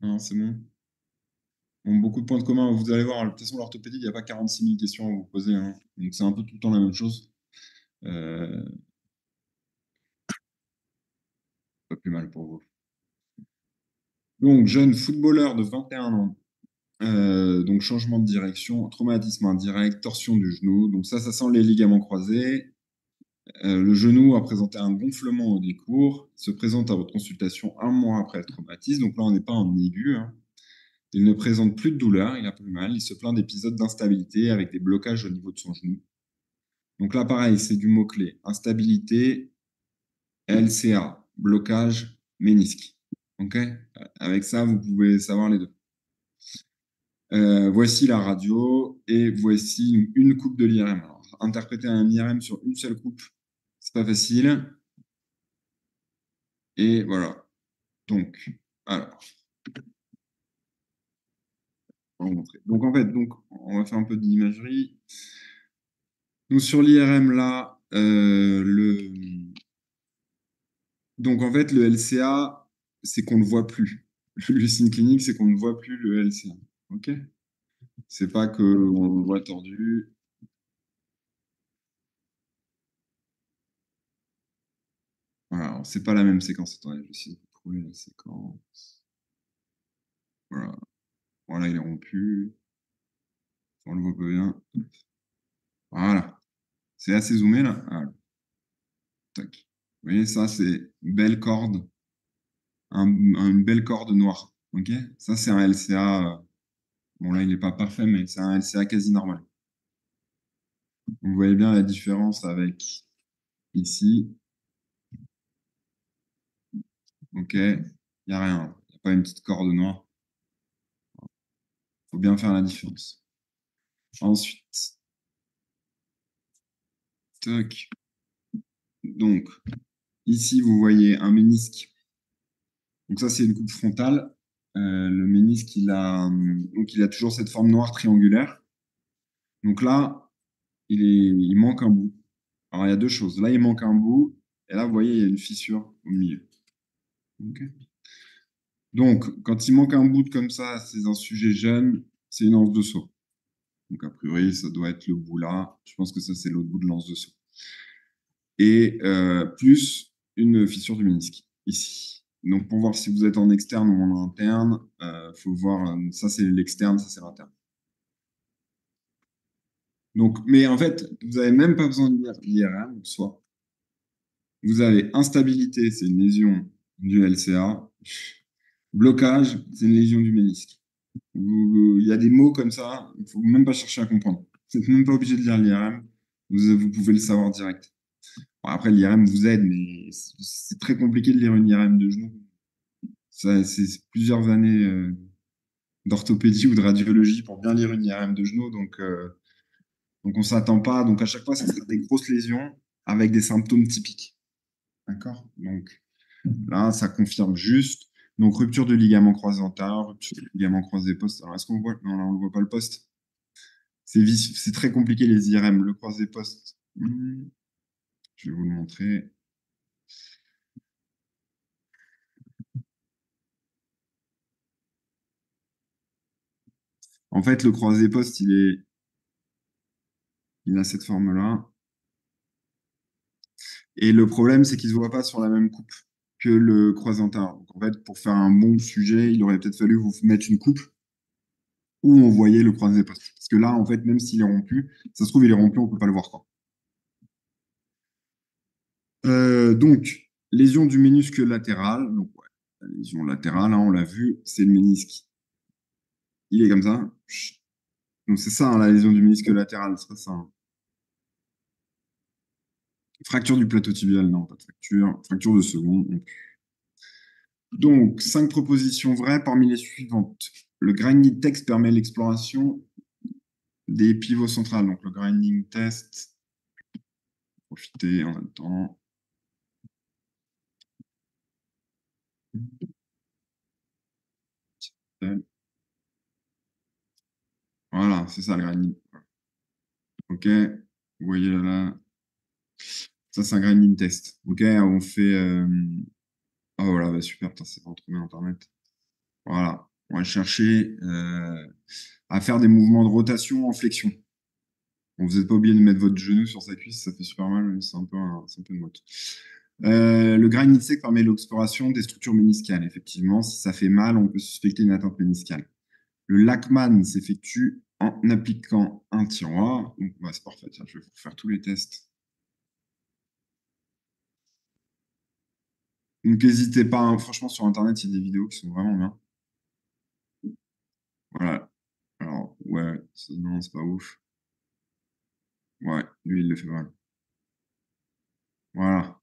Non, c'est bon. Bon, beaucoup de points de commun, vous allez voir, de toute façon, l'orthopédie, il n'y a pas 46 000 questions à vous poser, hein. Donc c'est un peu tout le temps la même chose. Euh, Pas plus mal pour vous. Donc, jeune footballeur de 21 ans, donc changement de direction, traumatisme indirect, torsion du genou. Donc ça sent les ligaments croisés. Le genou a présenté un gonflement au décours, se présente à votre consultation 1 mois après le traumatisme. Donc là, on n'est pas en aigu, hein. Il ne présente plus de douleur, il a plus mal. Il se plaint d'épisodes d'instabilité avec des blocages au niveau de son genou. Donc là, pareil, c'est du mot-clé. Instabilité, LCA, blocage, ménisque. OK? Avec ça, vous pouvez savoir les deux. Voici la radio et voici une coupe de l'IRM. Alors, interpréter un IRM sur une seule coupe, c'est pas facile. Et voilà. Donc, alors, on va vous montrer. Donc, en fait, on va faire un peu d'imagerie. Donc, sur l'IRM, là, donc, en fait, le LCA, c'est qu'on ne le voit plus. Le signe clinique, c'est qu'on ne voit plus le LCA. OK? C'est pas qu'on le voit tordu. Voilà, c'est pas la même séquence. Attendez, je vais essayer de trouver la séquence. Voilà. Voilà, il est rompu. On le voit pas bien. Voilà. C'est assez zoomé, là. Voilà. Tac. Vous voyez, ça, c'est une belle corde. Une belle corde noire. OK? Ça, c'est un LCA. Bon, là, il n'est pas parfait, mais c'est un LCA quasi normal. Vous voyez bien la différence avec ici. OK? Il n'y a rien. Il n'y a pas une petite corde noire. faut bien faire la différence. Ensuite, tac. Donc, ici, vous voyez un ménisque. Donc ça, c'est une coupe frontale. Le ménisque, donc il a toujours cette forme noire triangulaire. Donc là, il manque un bout. Alors, il y a deux choses. Là, il manque un bout. Et là, vous voyez, il y a une fissure au milieu. Ok. Donc, quand il manque un bout comme ça, c'est un sujet jeune, c'est une anse de seau. Donc, a priori, ça doit être le bout là. Je pense que ça, c'est l'autre bout de l'anse de seau. Et plus une fissure du ménisque, ici. Donc, pour voir si vous êtes en externe ou en interne, faut voir, ça c'est l'externe, ça c'est l'interne. Donc, mais en fait, vous n'avez même pas besoin de lire l'IRM en soi. Vous avez instabilité, c'est une lésion du LCA. Blocage, c'est une lésion du ménisque. Il y a des mots comme ça, il ne faut même pas chercher à comprendre. Vous n'êtes même pas obligé de lire l'IRM, vous pouvez le savoir direct. Bon, après, l'IRM vous aide, mais c'est très compliqué de lire une IRM de genou. C'est plusieurs années d'orthopédie ou de radiologie pour bien lire une IRM de genou, donc on ne s'attend pas. Donc à chaque fois, ça sera des grosses lésions avec des symptômes typiques. D'accord? Donc là, ça confirme juste. Donc rupture de ligament croisé antérieur, rupture de ligament croisé poste. Alors est-ce qu'on voit? Non, là, on ne voit pas le poste. C'est très compliqué les IRM. Le croisé poste, je vais vous le montrer. En fait, le croisé poste, il a cette forme-là. Et le problème, c'est qu'il ne se voit pas sur la même coupe que le croisé antérieur. Donc, en fait, pour faire un bon sujet, il aurait peut-être fallu vous mettre une coupe où on voyait le croisé poste. Parce que là, en fait, même s'il est rompu, ça se trouve, il est rompu, on ne peut pas le voir, quoi. Donc, lésion du ménisque latéral. Donc, ouais, la lésion latérale, hein, on l'a vu, c'est le ménisque. Il est comme ça. Donc, c'est ça, hein, la lésion du ménisque latéral. C'est ça, hein. Fracture du plateau tibial, non, pas de fracture. Fracture de second. Donc, 5 propositions vraies parmi les suivantes. Le grinding text permet l'exploration des pivots centrales. Donc, le grinding test, profitez en même temps. Voilà, c'est ça le grinding. Ok, vous voyez là. Ça, c'est un grinding test. Ok, on fait. Oh voilà, bah, super, c'est pas trop bien Internet. Voilà, on va chercher à faire des mouvements de rotation en flexion. Bon, vous n'êtes pas obligé de mettre votre genou sur sa cuisse, ça fait super mal, mais c'est un peu une mode. Le grinding sec permet l'exploration des structures méniscales. Effectivement, si ça fait mal, on peut suspecter une atteinte méniscale. Le Lachman s'effectue en appliquant un tiroir. Donc, bah, c'est parfait. Tiens, je vais vous faire tous les tests. Donc, n'hésitez pas, hein. Franchement, sur Internet, il y a des vidéos qui sont vraiment bien. Voilà. Alors, ouais, non, c'est pas ouf. Ouais, lui, il le fait mal. Voilà.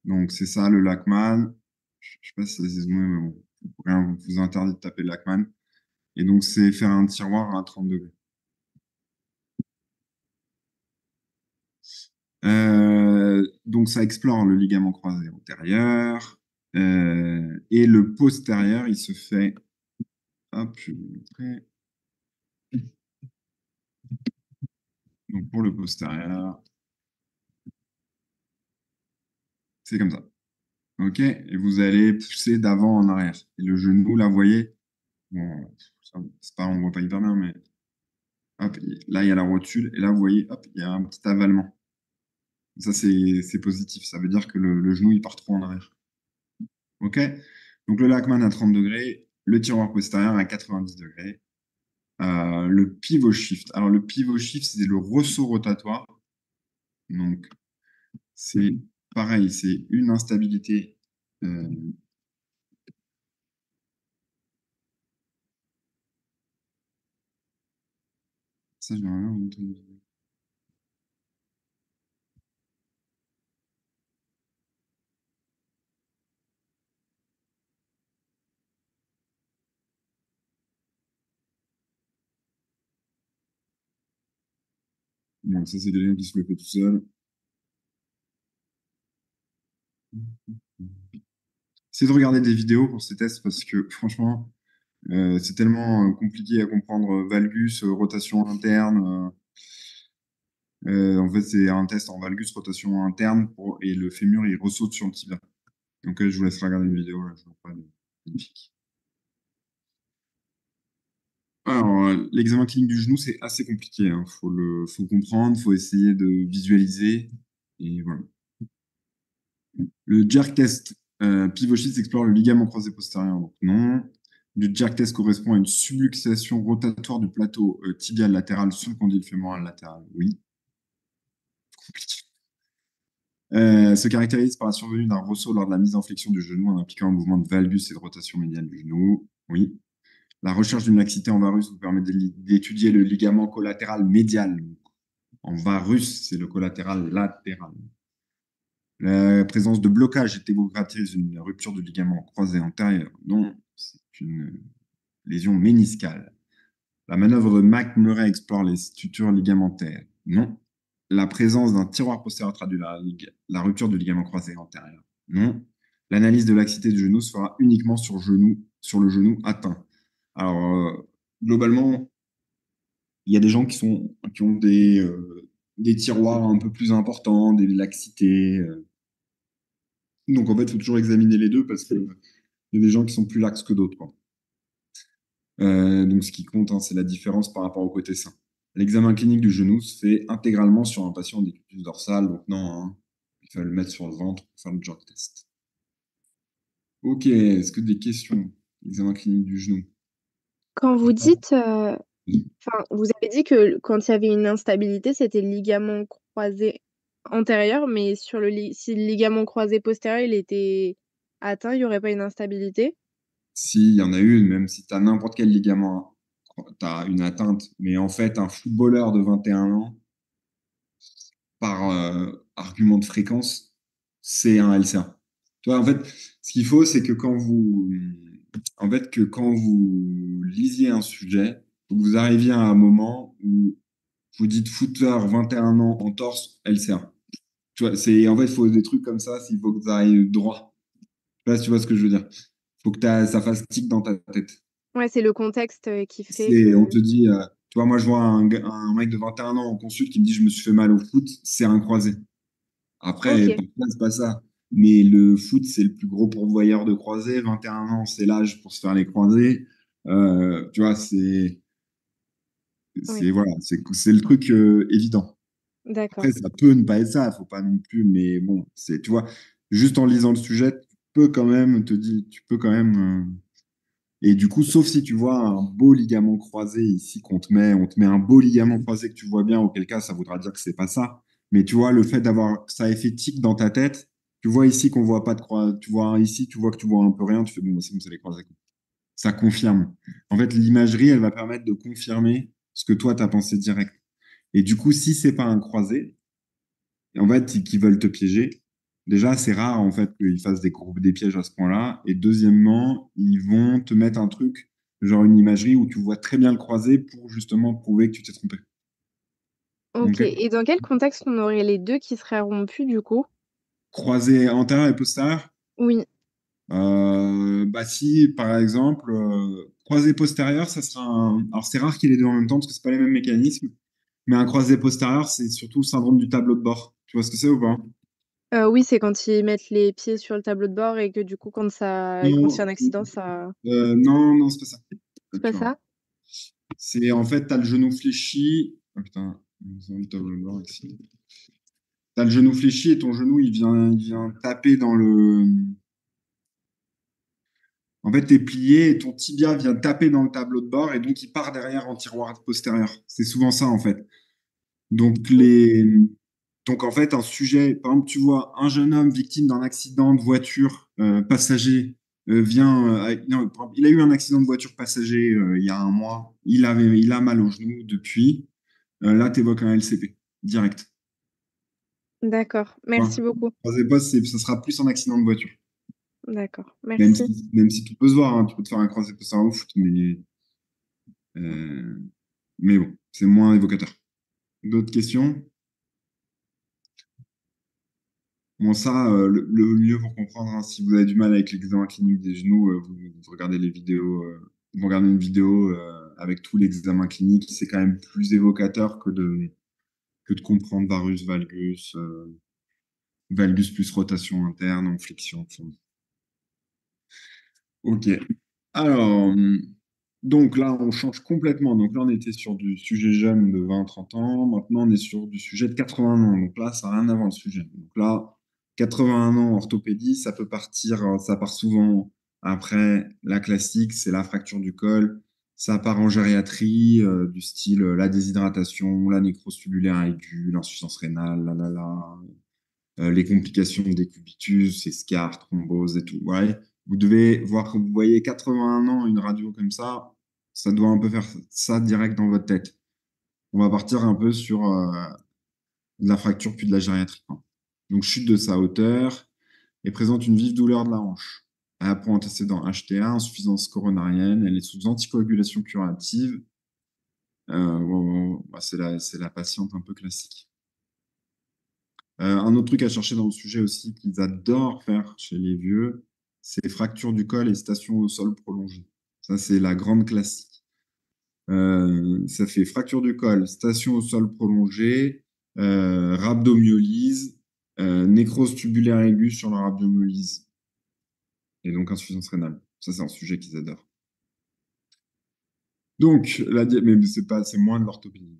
Donc, c'est ça, le Lachman. Je sais pas si ça se zoomé, mais bon. Rien vous interdit de taper le Lachman. Et donc, c'est faire un tiroir à 30 degrés. Donc, ça explore le ligament croisé antérieur. Et le postérieur, il se fait. Hop, je vais vous montrer. Donc, pour le postérieur, c'est comme ça. OK? Et vous allez pousser d'avant en arrière. Et le genou, là, vous voyez, bon, c'est pas, on ne voit pas hyper bien, mais hop, là, il y a la rotule. Et là, vous voyez, hop, il y a un petit avalement. Ça, c'est positif. Ça veut dire que le genou, il part trop en arrière. OK? Donc, le Lachman à 30 degrés, le tiroir postérieur à 90 degrés. Le pivot shift. Alors, le pivot shift, c'est le ressaut rotatoire. Donc, c'est pareil, c'est une instabilité. Ça, j'aimerais bien vous montrer. Bon, ça, c'est quelqu'un qui se le fait tout seul. Essayez de regarder des vidéos pour ces tests parce que franchement, c'est tellement compliqué à comprendre. Valgus, rotation interne. En fait, c'est un test en valgus, rotation interne, et le fémur, il ressaute sur le tibia. Donc, je vous laisse regarder une vidéo. Là, je vois pas magnifique. Alors, l'examen clinique du genou, c'est assez compliqué, hein. Faut comprendre, faut essayer de visualiser. Et voilà. Le jerk test pivot shift explore le ligament croisé postérieur. Donc, non. Le jerk test correspond à une subluxation rotatoire du plateau tibial latéral sur le condyle fémoral latéral. Oui. Compliqué. Se caractérise par la survenue d'un ressaut lors de la mise en flexion du genou en impliquant un mouvement de valgus et de rotation médiane du genou. Oui. La recherche d'une laxité en varus vous permet d'étudier le ligament collatéral médial. En varus, c'est le collatéral latéral. La présence de blocage éthémocratise une rupture du ligament croisé antérieur. Non, c'est une lésion méniscale. La manœuvre de Mac-Murray explore les sutures ligamentaires. Non. La présence d'un tiroir postérieur traduit la rupture du ligament croisé antérieur. Non. L'analyse de laxité du genou se fera uniquement sur le genou atteint. Alors, globalement, il y a des gens qui ont des tiroirs un peu plus importants, des laxités. Donc, en fait, il faut toujours examiner les deux parce qu'il y a des gens qui sont plus laxes que d'autres, quoi. Donc, ce qui compte, hein, c'est la différence par rapport au côté sain. L'examen clinique du genou se fait intégralement sur un patient décubitus dorsal. Donc, non, hein, il faut le mettre sur le ventre pour faire le jerk test. Ok, est-ce que des questions? Examen clinique du genou. Quand vous dites, enfin, vous avez dit que quand il y avait une instabilité, c'était le ligament croisé antérieur, mais si le ligament croisé postérieur, il était atteint, il n'y aurait pas une instabilité? Si, il y en a une, même si tu as n'importe quel ligament, tu as une atteinte. Mais en fait, un footballeur de 21 ans, par argument de fréquence, c'est un LCA. Toi, en fait, ce qu'il faut, c'est que quand vous lisiez un sujet, faut que vous arriviez à un moment où vous dites footer 21 ans en torse, LCA. Tu vois, en fait, il faut des trucs comme ça, s'il faut que ça aille droit. Je sais pas si tu vois ce que je veux dire. Il faut que ça fasse tic dans ta tête. Ouais, c'est le contexte qui fait que. On te dit, tu vois, moi, je vois un mec de 21 ans en consulte qui me dit, je me suis fait mal au foot, c'est un croisé. Après, Ok, parfois, c'est pas ça. Mais le foot, c'est le plus gros pourvoyeur de croisés. 21 ans, c'est l'âge pour se faire les croisés. Tu vois, oui, voilà, c'est le truc évident. Après, d'accord. ça peut ne pas être ça, faut pas non plus, mais bon, tu vois, juste en lisant le sujet, tu peux quand même. Et du coup, sauf si tu vois un beau ligament croisé ici on te met un beau ligament croisé que tu vois bien, auquel cas ça voudra dire que c'est pas ça. Mais tu vois, le fait d'avoir ça effet tic dans ta tête, tu vois ici qu'on voit pas de croix, tu vois ici, tu vois que tu vois un peu rien, tu fais bon, c'est bon, c'est les croisés, quoi. Ça confirme. En fait, l'imagerie, elle va permettre de confirmer ce que toi, tu as pensé direct. Et du coup, si c'est pas un croisé, en fait, qui veulent te piéger, déjà, c'est rare en fait qu'ils fassent des pièges à ce point-là. Et deuxièmement, ils vont te mettre un truc, genre une imagerie où tu vois très bien le croisé pour justement prouver que tu t'es trompé. Ok, Donc, et dans quel contexte on aurait les deux qui seraient rompus du coup? croisé antérieur et postérieur, Oui, bah si, par exemple, croisé postérieur, ça sera un. Alors, c'est rare qu'il y ait les deux en même temps parce que c'est pas les mêmes mécanismes. Mais un croisé postérieur, c'est surtout le syndrome du tableau de bord. Tu vois ce que c'est ou pas? oui, c'est quand ils mettent les pieds sur le tableau de bord et que du coup, quand il y a Non, un accident, ça. non, c'est pas ça. C'est pas Tu vois. ça? C'est en fait, tu as le genou fléchi. Oh, putain, ils ont le tableau de bord ici. Tu as le genou fléchi et ton genou, il vient taper dans le. En fait, tu es plié et ton tibia vient taper dans le tableau de bord et donc il part derrière en tiroir postérieur. C'est souvent ça, en fait. Donc, donc, en fait, un sujet, par exemple, tu vois un jeune homme victime d'un accident de voiture passager non, par exemple, il a eu un accident de voiture passager il y a un mois. Il a mal au genou depuis. Là, tu évoques un LCP direct. D'accord, Enfin, merci beaucoup. croisé poste, ça sera plus un accident de voiture. D'accord, merci. Même si tout peut se voir, hein, tu peux te faire un croisé poste au foot, euh, mais bon, c'est moins évocateur. D'autres questions? Bon, ça, le mieux pour comprendre, hein, si vous avez du mal avec l'examen clinique des genoux, vous regardez les vidéos, vous regardez une vidéo avec tout l'examen clinique, c'est quand même plus évocateur que de comprendre varus, valgus, valgus plus rotation interne, en flexion. Enfin. Ok. Alors, donc là, on change complètement. Donc là, on était sur du sujet jeune de 20-30 ans. Maintenant, on est sur du sujet de 80 ans. Donc là, ça n'a rien à voir le sujet. Donc là, 81 ans orthopédie, ça peut partir, ça part souvent après la classique, c'est la fracture du col. Ça part en gériatrie, du style la déshydratation, la nécrose tubulaire aiguë, l'insuffisance rénale, les complications des cubitus, escarres, thromboses et tout. Ouais. Vous devez voir, quand vous voyez 81 ans, une radio comme ça doit un peu faire ça direct dans votre tête. On va partir un peu sur de la fracture puis de la gériatrie, quoi. Donc, chute de sa hauteur et présente une vive douleur de la hanche. Elle a pour antécédent HTA, insuffisance coronarienne, elle est sous anticoagulation curative. Bon, c'est la patiente un peu classique. Un autre truc à chercher dans le sujet aussi qu'ils adorent faire chez les vieux, c'est fracture du col et station au sol prolongée. Ça, c'est la grande classique. Ça fait fracture du col, station au sol prolongée, rhabdomyolyse, nécrose tubulaire aiguë sur la rhabdomyolyse. Et donc insuffisance rénale. Ça, c'est un sujet qu'ils adorent. Donc, mais c'est moins de l'orthopédie.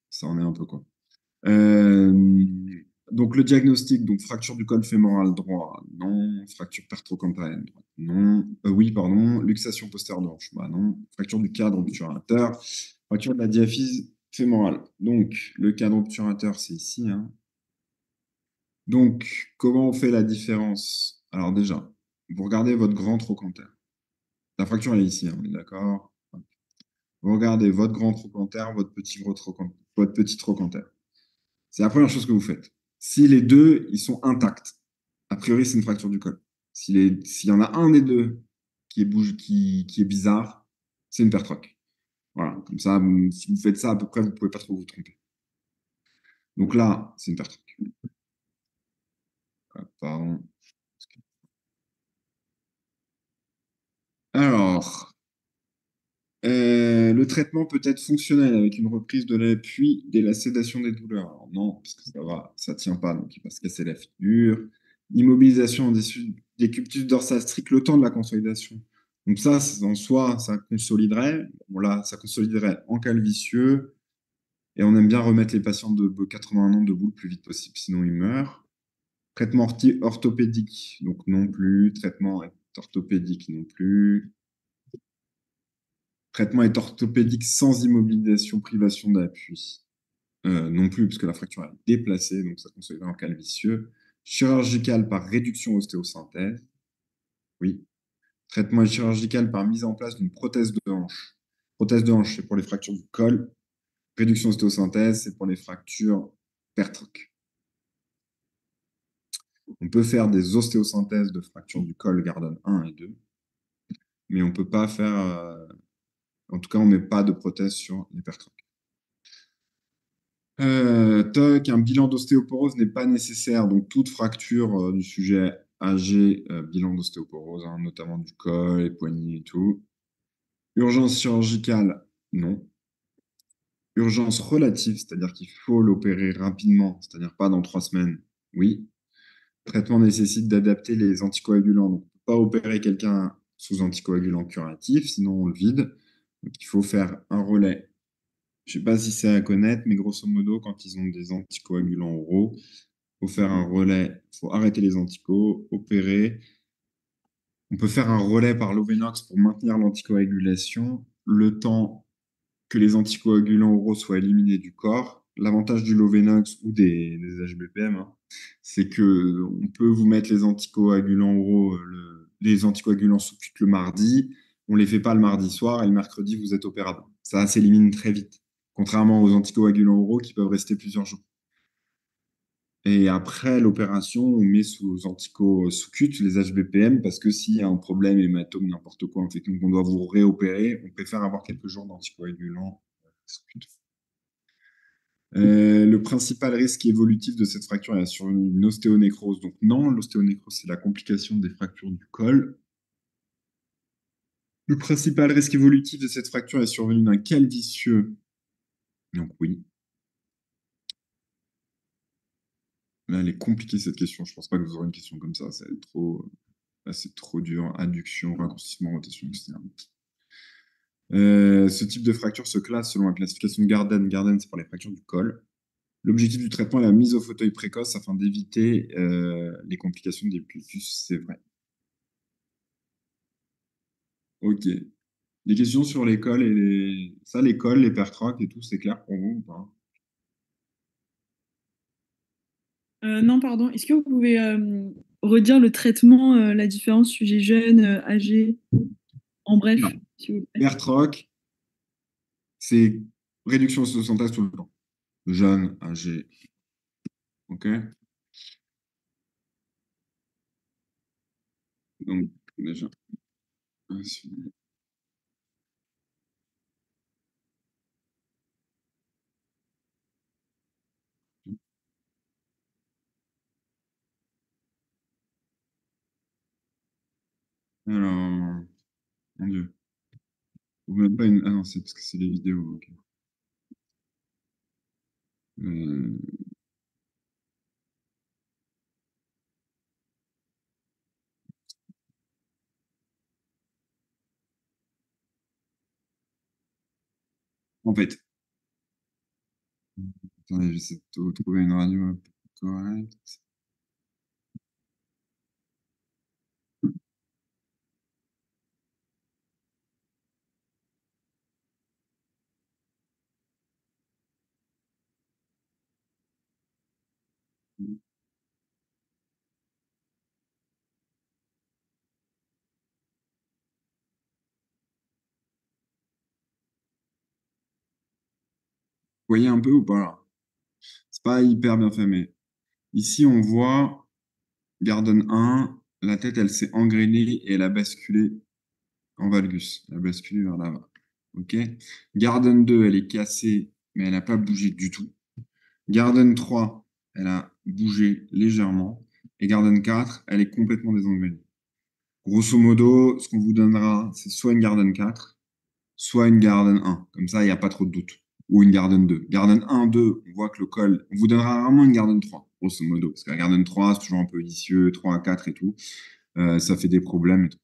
Ça en est un peu, quoi. Donc le diagnostic, donc fracture du col fémoral droit, non. Fracture pertrocantarienne droite, non. Oui, pardon. Luxation postérieure de hanche, bah non. Fracture du cadre obturateur. Fracture de la diaphyse fémorale. Donc le cadre obturateur, c'est ici, hein. Donc comment on fait la différence? Alors déjà, vous regardez votre grand trochanter. La fracture elle est ici, hein, on est d'accord? Vous regardez votre grand trochanter, votre petit trochanter. C'est la première chose que vous faites. Si les deux, ils sont intacts, a priori, c'est une fracture du col. S'il y en a un des deux qui est bizarre, c'est une pertroque. Voilà, comme ça, si vous faites ça à peu près, vous ne pouvez pas trop vous tromper. Donc là, c'est une pertroque. Ah, pardon. Alors, le traitement peut être fonctionnel avec une reprise de l'appui dès la sédation des douleurs. Alors non, parce que ça tient pas, donc il va se casser la figure. Immobilisation des cubitus dorsales stricts le temps de la consolidation. Donc ça, en soi, ça consoliderait. Bon là, ça consoliderait en calvicieux. Et on aime bien remettre les patients de 81 ans debout le plus vite possible, sinon ils meurent. Traitement orthopédique, donc non plus. Traitement orthopédique non plus. Traitement est orthopédique sans immobilisation, privation d'appui. Non plus, parce que la fracture est déplacée, donc ça consolide en calvicieux. Chirurgical par réduction ostéosynthèse. Oui. Traitement chirurgical par mise en place d'une prothèse de hanche. Prothèse de hanche, c'est pour les fractures du col. Réduction ostéosynthèse, c'est pour les fractures pertroques. On peut faire des ostéosynthèses de fractures du col Gardner 1 et 2, mais on ne peut pas faire. En tout cas, on ne met pas de prothèse sur les pertroques. Un bilan d'ostéoporose n'est pas nécessaire, donc toute fracture du sujet âgé, bilan d'ostéoporose, hein, notamment du col, les poignets et tout. Urgence chirurgicale, non. Urgence relative, c'est-à-dire qu'il faut l'opérer rapidement, c'est-à-dire pas dans 3 semaines, oui. Traitement nécessite d'adapter les anticoagulants, donc on ne peut pas opérer quelqu'un sous anticoagulant curatif, sinon on le vide. Donc il faut faire un relais. Je ne sais pas si c'est à connaître, mais grosso modo, quand ils ont des anticoagulants oraux, il faut faire un relais, il faut arrêter les anticos, opérer. On peut faire un relais par l'Ovenox pour maintenir l'anticoagulation le temps que les anticoagulants oraux soient éliminés du corps. L'avantage du Lovenox ou des HBPM, hein, c'est que on peut vous mettre les anticoagulants oraux, les anticoagulants sous-cut le mardi, on ne les fait pas le mardi soir et le mercredi, vous êtes opérable. Ça s'élimine très vite, contrairement aux anticoagulants oraux qui peuvent rester plusieurs jours. Et après l'opération, on met sous antico sous-cut les HBPM parce que s'il y a un problème, hématome, n'importe quoi, en fait, donc on doit vous réopérer, on préfère avoir quelques jours d'anticoagulants sous-cut. Le principal risque évolutif de cette fracture est sur une ostéonécrose. Donc non, l'ostéonécrose, c'est la complication des fractures du col. Le principal risque évolutif de cette fracture est survenu d'un calvicieux. Donc oui. Là, elle est compliquée cette question. Je pense pas que vous aurez une question comme ça. C'est trop, là, c'est trop dur. Adduction, raccourcissement, rotation externe. Ce type de fracture se classe selon la classification de Garden. Garden, c'est pour les fractures du col. L'objectif du traitement est la mise au fauteuil précoce afin d'éviter les complications des putus, c'est vrai. Ok. Des questions sur l'école et ça, l'école, les pertrocs et tout, c'est clair pour vous ou pas? Non, pardon. Est-ce que vous pouvez redire le traitement, la différence sujet jeune, âgé, en bref, Non. s'il vous plaît. Pertroc, c'est réduction de synthèse tout le temps. Jeune, âgé. Ok? Donc, déjà. Alors, mon Dieu. Ou même pas une. Ah non, c'est parce que c'est les vidéos. Ok. Euh, En fait, attendez, j'essaie de trouver une radio un peu correcte. Vous voyez un peu ou pas là? C'est pas hyper bien fait, mais ici on voit Garden 1, la tête elle s'est engrainée et elle a basculé en valgus. Elle a basculé vers l'avant. Ok? Garden 2, elle est cassée, mais elle n'a pas bougé du tout. Garden 3, elle a bougé légèrement. Et Garden 4, elle est complètement désengrainée. Grosso modo, ce qu'on vous donnera, c'est soit une Garden 4, soit une Garden 1. Comme ça, il n'y a pas trop de doute. Ou une Garden 2. Garden 1, 2, on voit que le col, on vous donnera rarement une Garden 3, grosso modo. Parce que la Garden 3, c'est toujours un peu vicieux, 3 à 4 et tout. Ça fait des problèmes et tout.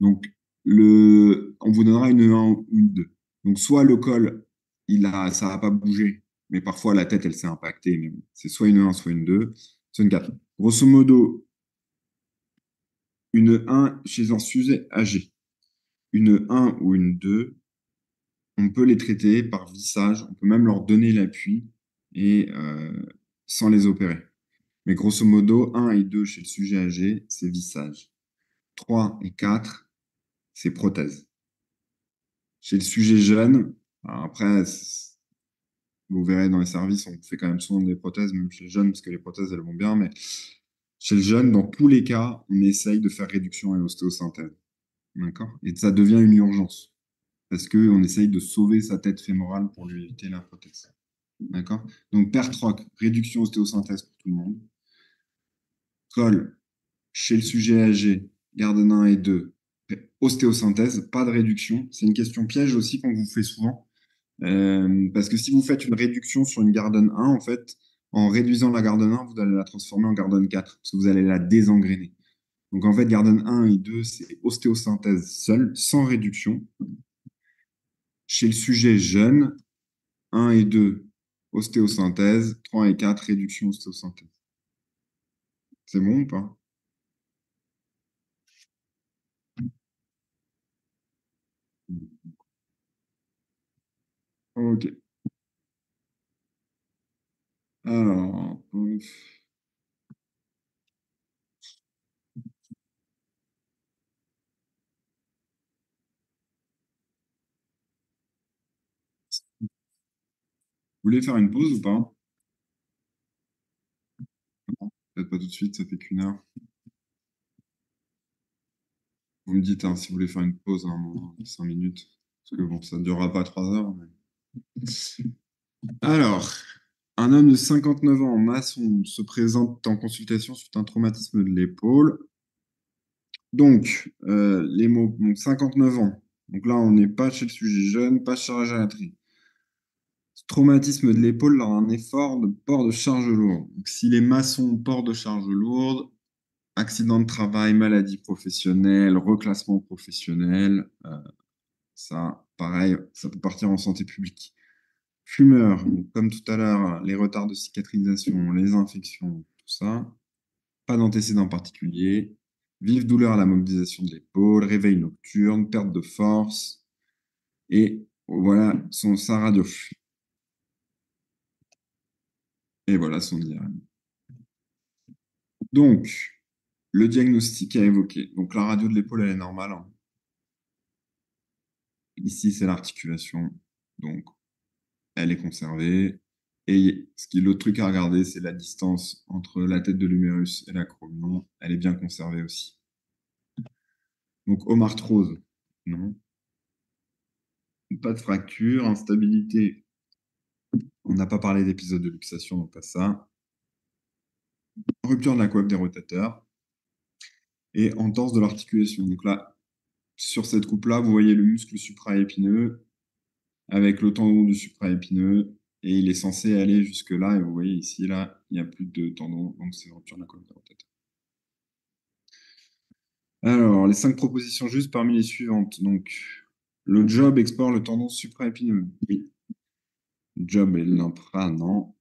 Donc, on vous donnera une 1 ou une 2. Donc, soit le col, ça n'a pas bougé, mais parfois la tête, elle s'est impactée. Mais bon, c'est soit une 1, soit une 2, soit une 4. Grosso modo, une 1 chez un sujet âgé, une 1 ou une 2, on peut les traiter par vissage, on peut même leur donner l'appui et sans les opérer. Mais grosso modo, 1 et 2 chez le sujet âgé, c'est vissage. 3 et 4, c'est prothèse. Chez le sujet jeune, alors après, vous verrez dans les services, on fait quand même souvent des prothèses, même chez les jeunes, parce que les prothèses, elles vont bien, mais chez le jeune, dans tous les cas, on essaye de faire réduction et ostéosynthèse. D'accord? Et ça devient une urgence, parce qu'on essaye de sauver sa tête fémorale pour lui éviter la prothèse. D'accord? Donc, pertroc, réduction ostéosynthèse pour tout le monde. Col, chez le sujet âgé, garde 1 et 2, ostéosynthèse, pas de réduction. C'est une question piège aussi qu'on vous fait souvent. Parce que si vous faites une réduction sur une Garden 1, en fait, en réduisant la Garden 1, vous allez la transformer en Garden 4, parce que vous allez la désengrainer. Donc en fait, Garden 1 et 2, c'est ostéosynthèse seule, sans réduction. Chez le sujet jeune, 1 et 2, ostéosynthèse, 3 et 4, réduction ostéosynthèse. C'est bon ou pas? Ok. Alors, vous voulez faire une pause ou pas? Peut-être pas tout de suite, ça fait qu'une heure. Vous me dites hein, si vous voulez faire une pause à un moment, 5 minutes. Parce que bon, ça ne durera pas 3 heures. Alors, Un homme de 59 ans, maçon, se présente en consultation suite à un traumatisme de l'épaule. Donc, les mots, donc 59 ans. Donc là, on n'est pas chez le sujet jeune, pas chez la gériatrie. Traumatisme de l'épaule lors d'un effort de port de charge lourde. Donc, si les maçons portent de charge lourde, accident de travail, maladie professionnelle, reclassement professionnel, ça, pareil, ça peut partir en santé publique. Fumeur, donc comme tout à l'heure, les retards de cicatrisation, les infections, tout ça. Pas d'antécédents particuliers. Vive douleur à la mobilisation de l'épaule, réveil nocturne, perte de force. Et voilà sa radio. Et voilà son IRM. Donc, le diagnostic à évoquer. Donc, la radio de l'épaule, elle est normale, hein. Ici, c'est l'articulation. Donc, elle est conservée. Et l'autre truc à regarder, c'est la distance entre la tête de l'humérus et l'acromion. Elle est bien conservée aussi. Donc, homarthrose, non. Pas de fracture, instabilité. On n'a pas parlé d'épisode de luxation, donc pas ça. Rupture de la coiffe des rotateurs. Et entorse de l'articulation. Donc là, sur cette coupe-là, vous voyez le muscle supraépineux avec le tendon du supraépineux. Et il est censé aller jusque-là. Et vous voyez ici, là, il n'y a plus de tendon. Donc c'est rupture de la coiffe des rotateurs. Alors, les 5 propositions justes parmi les suivantes. Donc, le job explore le tendon supraépineux. Oui. Job et l'intra, non.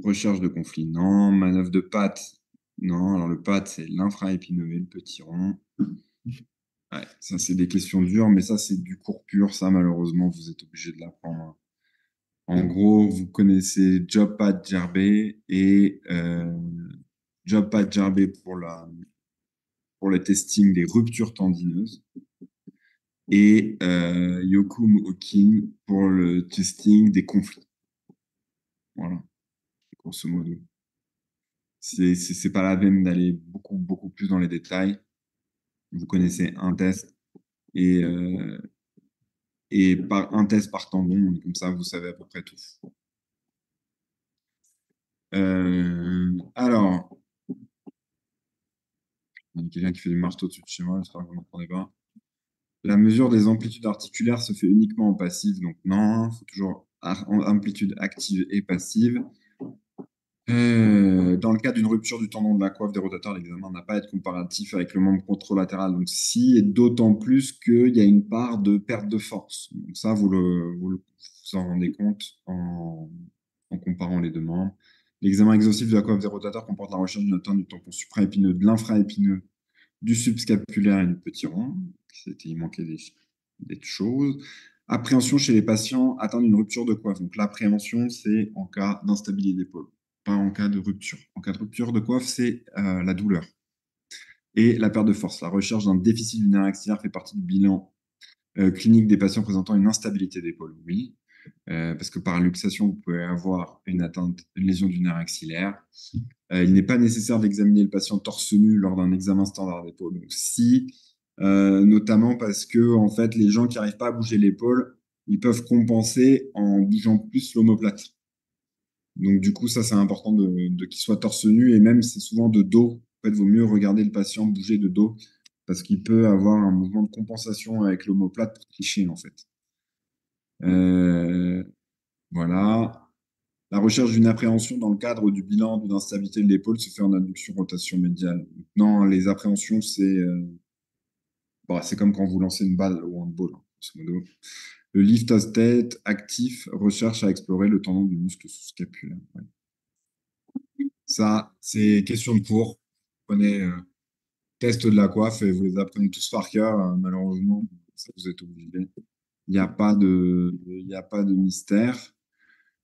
Recherche de conflit, non. Manœuvre de patte, non. Alors, le patte, c'est l'infraépineux et le petit rond. Ouais, ça, c'est des questions dures, mais ça, c'est du cours pur. Ça, malheureusement, vous êtes obligé de l'apprendre. En gros, vous connaissez job pad gerbé et job pad gerbé pour le testing des ruptures tendineuses et Yokum Okin pour le testing des conflits. Voilà, grosso modo. C'est pas la peine d'aller beaucoup plus dans les détails. Vous connaissez un test et par un test par tendon, comme ça vous savez à peu près tout. Alors, il y a quelqu'un qui fait du marteau dessus de chez moi, j'espère que vous n'entendez pas. La mesure des amplitudes articulaires se fait uniquement en passive, donc non, il faut toujours amplitude active et passive. Dans le cas d'une rupture du tendon de la coiffe des rotateurs, l'examen n'a pas à être comparatif avec le membre contralatéral. Donc, si, et d'autant plus qu'il y a une part de perte de force. Donc, ça, vous en rendez compte en comparant les deux membres. L'examen exhaustif de la coiffe des rotateurs comporte la recherche d'une atteinte du tampon supraépineux, de l'infraépineux, du subscapulaire et du petit rond. Il manquait des choses. Appréhension chez les patients atteints d'une rupture de coiffe. Donc, l'appréhension, c'est en cas d'instabilité d'épaule, pas en cas de rupture. En cas de rupture de coiffe, c'est la douleur et la perte de force. La recherche d'un déficit du nerf axillaire fait partie du bilan clinique des patients présentant une instabilité d'épaule. Oui, parce que par luxation, vous pouvez avoir une lésion du nerf axillaire. Il n'est pas nécessaire d'examiner le patient torse nu lors d'un examen standard d'épaule. Donc, si, notamment parce que en fait, les gens qui n'arrivent pas à bouger l'épaule, ils peuvent compenser en bougeant plus l'omoplate. Donc, du coup, ça, c'est important de qu'il soit torse nu et même, c'est souvent de dos. En fait, il vaut mieux regarder le patient bouger de dos parce qu'il peut avoir un mouvement de compensation avec l'omoplate pour tricher, en fait. Voilà. La recherche d'une appréhension dans le cadre du bilan d'une instabilité de l'épaule se fait en adduction-rotation médiale. Non, les appréhensions, c'est comme quand vous lancez une balle au handball, hein, grosso modo. Le lift à tête actif recherche à explorer le tendon du muscle sous-scapulaire. Ouais. Ça, c'est question de cours. Vous prenez test de la coiffe et vous les apprenez tous par cœur. Malheureusement, ça vous êtes obligé. Il n'y a pas de mystère.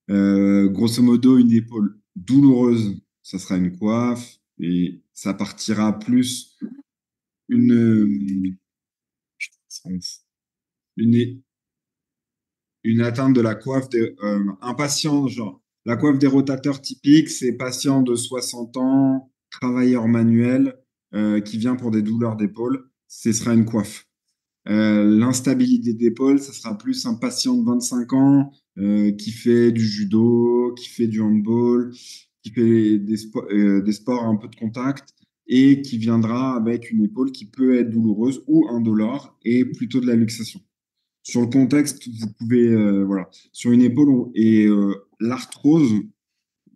Grosso modo, une épaule douloureuse, ça sera une coiffe et ça partira plus une atteinte de la coiffe un patient, genre la coiffe des rotateurs typiques, c'est patient de 60 ans, travailleur manuel, qui vient pour des douleurs d'épaule, ce sera une coiffe. L'instabilité d'épaule, ça sera plus un patient de 25 ans qui fait du judo, qui fait du handball, qui fait des sports un peu de contact et qui viendra avec une épaule qui peut être douloureuse ou indolore et plutôt de la luxation. Sur le contexte, vous pouvez, voilà, sur une épaule et l'arthrose,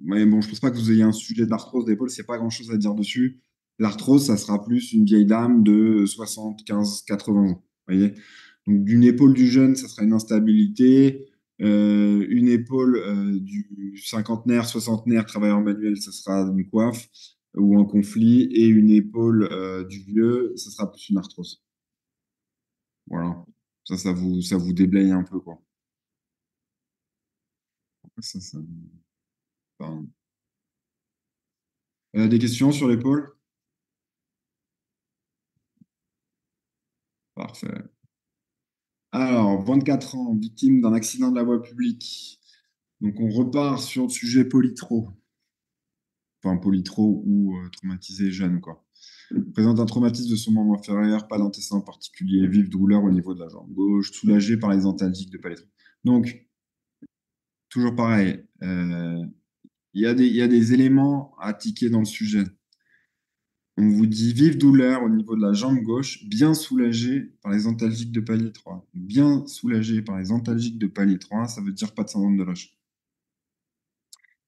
mais bon, je pense pas que vous ayez un sujet d'arthrose d'épaule, c'est pas grand-chose à dire dessus. L'arthrose, ça sera plus une vieille dame de 75-80 ans. Voyez? Donc, d'une épaule du jeune, ça sera une instabilité. Une épaule du cinquantenaire, soixantenaire, travailleur manuel, ça sera une coiffe ou un conflit. Et une épaule du vieux, ça sera plus une arthrose. Voilà. Ça vous déblaye un peu, quoi. Ça. Enfin, des questions sur l'épaule? Parfait. Alors, 24 ans, victime d'un accident de la voie publique. Donc, on repart sur le sujet polytro. Enfin, polytro ou traumatisé jeune, quoi. Présente un traumatisme de son membre inférieur, pas d'antécédent particulier, vive douleur au niveau de la jambe gauche, soulagé par les antalgiques de Paletro. Donc, toujours pareil, il y a des éléments à tiquer dans le sujet. On vous dit vive douleur au niveau de la jambe gauche, bien soulagé par les antalgiques de palier 3. Bien soulagé par les antalgiques de palier 3, ça veut dire pas de syndrome de Loche.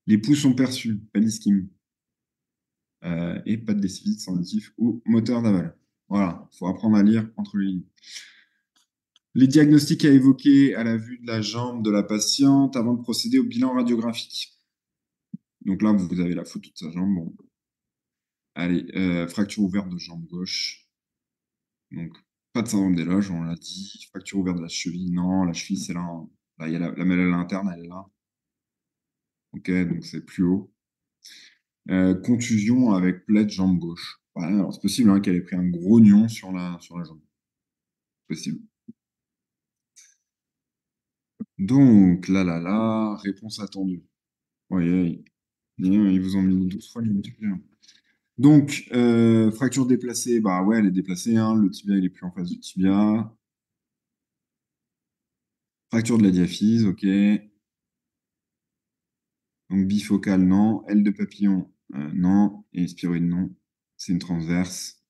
Les pouls sont perçus, pas d'ischémie. Et pas de déficit sensitif ou moteur d'aval. Voilà, il faut apprendre à lire entre les lignes. Les diagnostics à évoquer à la vue de la jambe de la patiente avant de procéder au bilan radiographique. Donc là, vous avez la photo de sa jambe. Bon. Allez, fracture ouverte de jambe gauche. Donc, pas de syndrome des loges, on l'a dit. Fracture ouverte de la cheville, non. La cheville, c'est là. Là, il y a la mamelle interne, elle est là. Ok, donc c'est plus haut. Contusion avec plaie jambe gauche. Ouais, alors c'est possible hein, qu'elle ait pris un gros nion sur la jambe. Possible. Donc, là, réponse attendue. Oui, ils vous ont mis 12 fois les multipliés. Donc, fracture déplacée, bah ouais, elle est déplacée, hein. Le tibia, il est plus en face du tibia. Fracture de la diaphyse, ok. Donc, bifocale, non. Aile de papillon, non. Et spiroïde, non. C'est une transverse.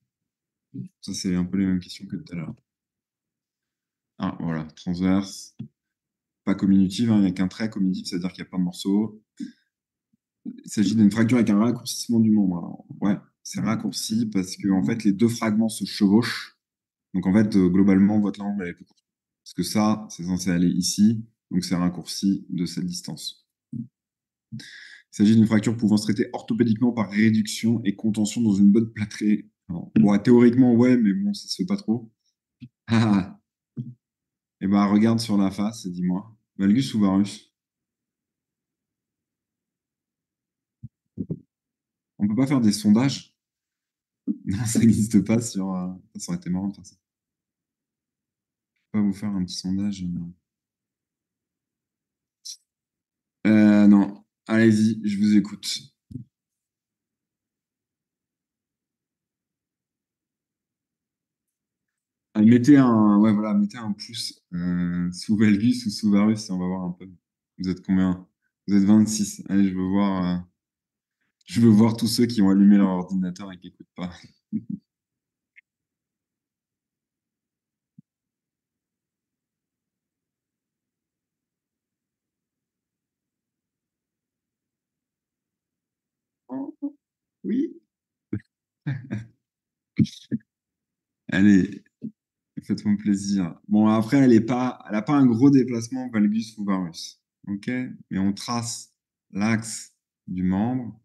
Ça, c'est un peu les mêmes questions que tout à l'heure. Ah, voilà, transverse. Pas comminutive, hein, il n'y a qu'un trait comminutif, c'est-à-dire qu'il n'y a pas de morceau. Il s'agit d'une fracture avec un raccourcissement du membre. Alors, ouais, c'est raccourci parce que en fait, les deux fragments se chevauchent. Donc, en fait, globalement, votre langue, elle est plus courte. Parce que ça, c'est censé aller ici. Donc, c'est raccourci de cette distance. Il s'agit d'une fracture pouvant se traiter orthopédiquement par réduction et contention dans une bonne plâtrée. Alors, bon, théoriquement, ouais, mais bon, ça se fait pas trop. Ah, et ben, regarde sur la face et dis-moi. Valgus ou varus? On peut pas faire des sondages? Non, ça n'existe pas sur. Ça aurait été marrant de faire ça. Je vais pas vous faire un petit sondage. Non, allez-y, je vous écoute. Ah, ouais, voilà, mettez un pouce sous Valgus ou sous Varus et on va voir un peu. Vous êtes combien? Vous êtes 26. Allez, je veux voir tous ceux qui ont allumé leur ordinateur et qui n'écoutent pas. Oh, oui. Allez, faites-moi plaisir. Bon, après, elle a pas un gros déplacement valgus ou varus. OK? Mais on trace l'axe du membre.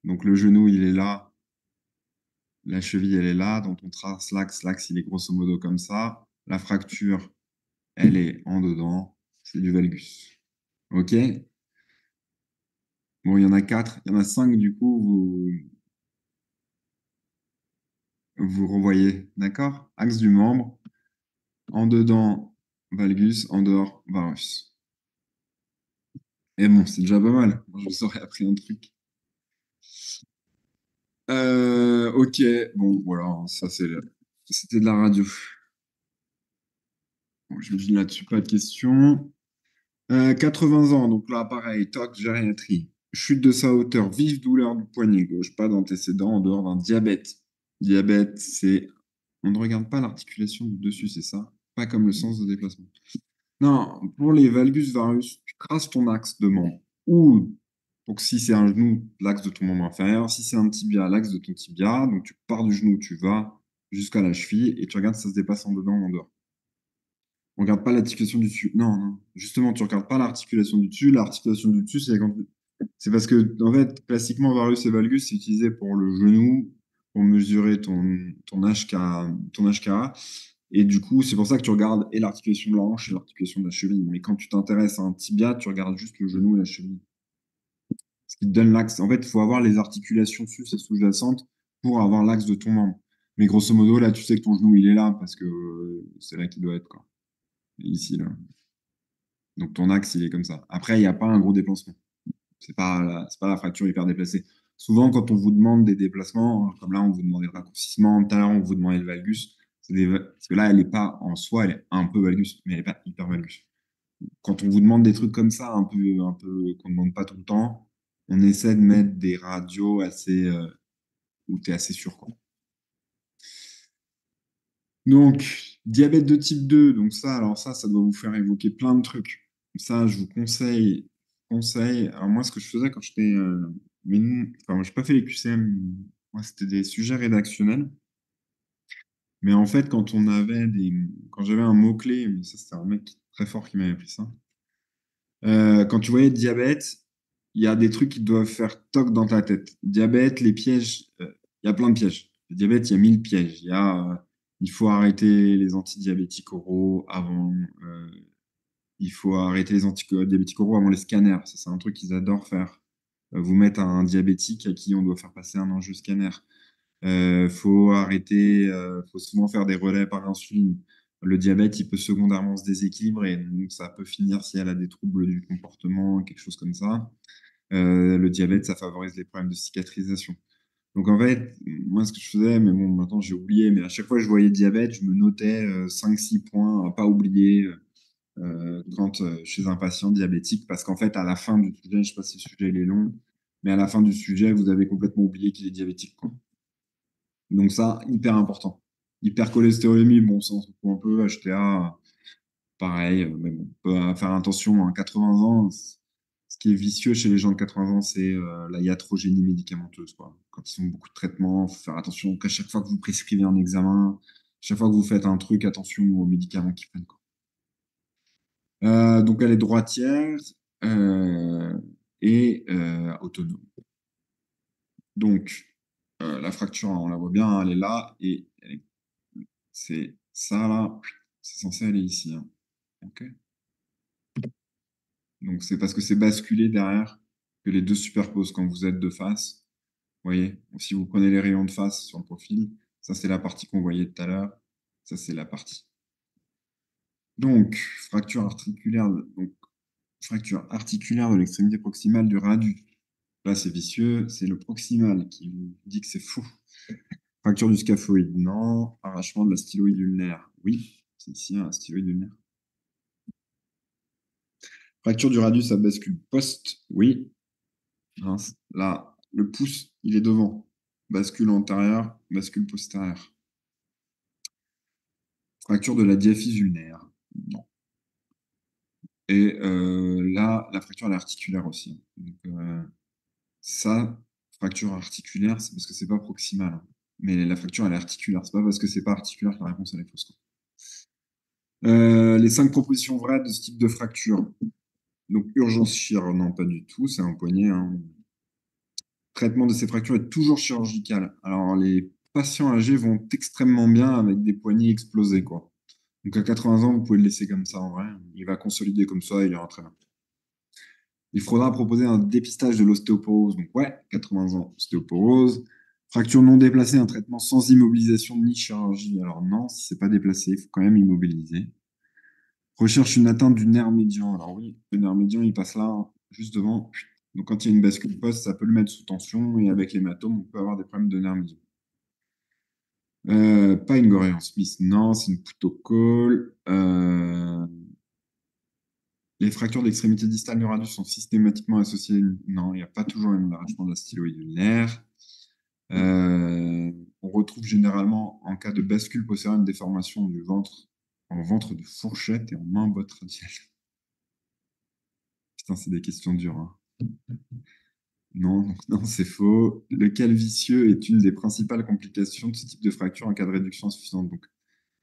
Donc, le genou, il est là. La cheville, elle est là. Donc, on trace l'axe. L'axe, il est grosso modo comme ça. La fracture, elle est en dedans. C'est du valgus. OK? Bon, il y en a 4. Il y en a 5, du coup, vous revoyez. D'accord? Axe du membre. En dedans, valgus. En dehors, varus. Et bon, c'est déjà pas mal. Moi, je vous aurais appris un truc. Ok, bon, voilà, c'était de la radio. Bon, j'imagine là-dessus pas de questions. 80 ans, donc là, pareil, toc, gériatrie. Chute de sa hauteur, vive douleur du poignet gauche, pas d'antécédent en dehors d'un diabète. Diabète, c'est... On ne regarde pas l'articulation du dessus, c'est ça? Pas comme le sens de déplacement. Non, pour les valgus varus, tu traces ton axe de membre. Ou, donc si c'est un genou, l'axe de ton membre inférieur. Si c'est un tibia, l'axe de ton tibia. Donc tu pars du genou, tu vas jusqu'à la cheville et tu regardes si ça se dépasse en dedans ou en dehors. On regarde pas l'articulation du dessus. Non, non. Justement, tu regardes pas l'articulation du dessus. L'articulation du dessus, c'est quand... C'est parce que, en fait, classiquement, varus et valgus, c'est utilisé pour le genou, pour mesurer ton HK. Et du coup, c'est pour ça que tu regardes et l'articulation de la hanche et l'articulation de la cheville. Mais quand tu t'intéresses à un tibia, tu regardes juste le genou et la cheville. Ce qui te donne l'axe. En fait, il faut avoir les articulations sus et sous-jacentes pour avoir l'axe de ton membre. Mais grosso modo, là, tu sais que ton genou, il est là parce que c'est là qu'il doit être, quoi. Ici, là. Donc ton axe, il est comme ça. Après, il n'y a pas un gros déplacement. C'est pas la fracture hyper déplacée. Souvent, quand on vous demande des déplacements, comme là, on vous demandait le raccourcissement, tout à l'heure, on vous demandait le valgus. Parce que là, elle n'est pas en soi, elle est un peu valgus, mais elle n'est pas hyper valgus. Quand on vous demande des trucs comme ça, un peu qu'on ne demande pas tout le temps, on essaie de mettre des radios assez, où tu es assez sûr, quoi. Donc, diabète de type 2, donc ça, alors ça doit vous faire évoquer plein de trucs. Ça, je vous conseille. Alors moi, ce que je faisais quand j'étais... mais nous, enfin, moi, j'ai pas fait les QCM, moi, c'était des sujets rédactionnels. Mais en fait, quand j'avais un mot-clé, mais ça, c'était un mec très fort qui m'avait pris ça. Quand tu voyais diabète, il y a des trucs qui doivent faire toc dans ta tête. Diabète, les pièges, il y a plein de pièges. Le diabète, il y a 1000 pièges. Il faut arrêter les antidiabétiques oraux avant. Il faut arrêter les antidiabétiques oraux avant les scanners. Ça, c'est un truc qu'ils adorent faire. Vous mettre un diabétique à qui on doit faire passer un enjeu scanner. Faut souvent faire des relais par insuline. Le diabète, il peut secondairement se déséquilibrer, donc ça peut finir si elle a des troubles du comportement, quelque chose comme ça. Le diabète, ça favorise les problèmes de cicatrisation. Donc en fait, moi, ce que je faisais, mais bon, maintenant j'ai oublié, mais à chaque fois que je voyais diabète, je me notais 5-6 points à pas oublier chez un patient diabétique, parce qu'en fait, à la fin du sujet, je ne sais pas si le sujet il est long, mais à la fin du sujet, vous avez complètement oublié qu'il est diabétique, quoi. Donc ça, hyper important. Hypercholestérolémie, bon, ça on s'en fout un peu. HTA, pareil, mais bon, on peut faire attention. À 80 ans, ce qui est vicieux chez les gens de 80 ans, c'est la iatrogénie médicamenteuse, quoi. Quand ils ont beaucoup de traitements, il faut faire attention qu'à chaque fois que vous prescrivez un examen, chaque fois que vous faites un truc, attention aux médicaments qu'ils prennent, quoi. Donc elle est droitière euh, et autonome. Donc la fracture, on la voit bien, elle est là et c'est ça là, c'est censé aller ici, hein. Ok. Donc c'est parce que c'est basculé derrière que les deux se superposent quand vous êtes de face. Vous voyez, donc, si vous prenez les rayons de face sur le profil, ça c'est la partie qu'on voyait tout à l'heure. Ça c'est la partie. Donc fracture articulaire de l'extrémité proximale du radius. Là c'est vicieux, c'est le proximal qui vous dit que c'est fou. Fracture du scaphoïde, non. Arrachement de la styloïde ulnaire, oui. C'est ici, hein, la styloïde ulnaire. Fracture du radius à bascule post, oui. Mince. Là, le pouce, il est devant. Bascule antérieure, bascule postérieure. Fracture de la diaphyse ulnaire, non. Et là, la fracture elle est articulaire aussi. Donc, ça, fracture articulaire, c'est parce que c'est pas proximal, hein. Mais la fracture elle est articulaire. C'est pas parce que c'est pas articulaire que la réponse elle est fausse, quoi. Les 5 propositions vraies de ce type de fracture. Donc, urgence chir, non, pas du tout, c'est un poignet, hein. Traitement de ces fractures est toujours chirurgical. Alors, les patients âgés vont extrêmement bien avec des poignets explosés, quoi. Donc, à 80 ans, vous pouvez le laisser comme ça, en vrai. Il va consolider comme ça, il ira très bien. Il faudra proposer un dépistage de l'ostéoporose. Donc, ouais, 80 ans, ostéoporose. Fracture non déplacée, un traitement sans immobilisation ni chirurgie. Alors, non, si c'est pas déplacé, il faut quand même immobiliser. Recherche une atteinte du nerf médian. Alors oui, le nerf médian, il passe là, juste devant. Donc quand il y a une bascule poste, ça peut le mettre sous tension et avec l'hématome, on peut avoir des problèmes de nerf médian. Pas une gorée en Smith, non, c'est une putocole. les fractures d'extrémité distale du radius sont systématiquement associées. Non, il n'y a pas toujours un arrachement de la styloïde ulnaire. On retrouve généralement, en cas de bascule postérieure, une déformation du ventre en ventre de fourchette et en main botte radiale. Putain, c'est des questions dures, hein. Non, non, c'est faux. Le calvicieux est une des principales complications de ce type de fracture en cas de réduction insuffisante. Donc,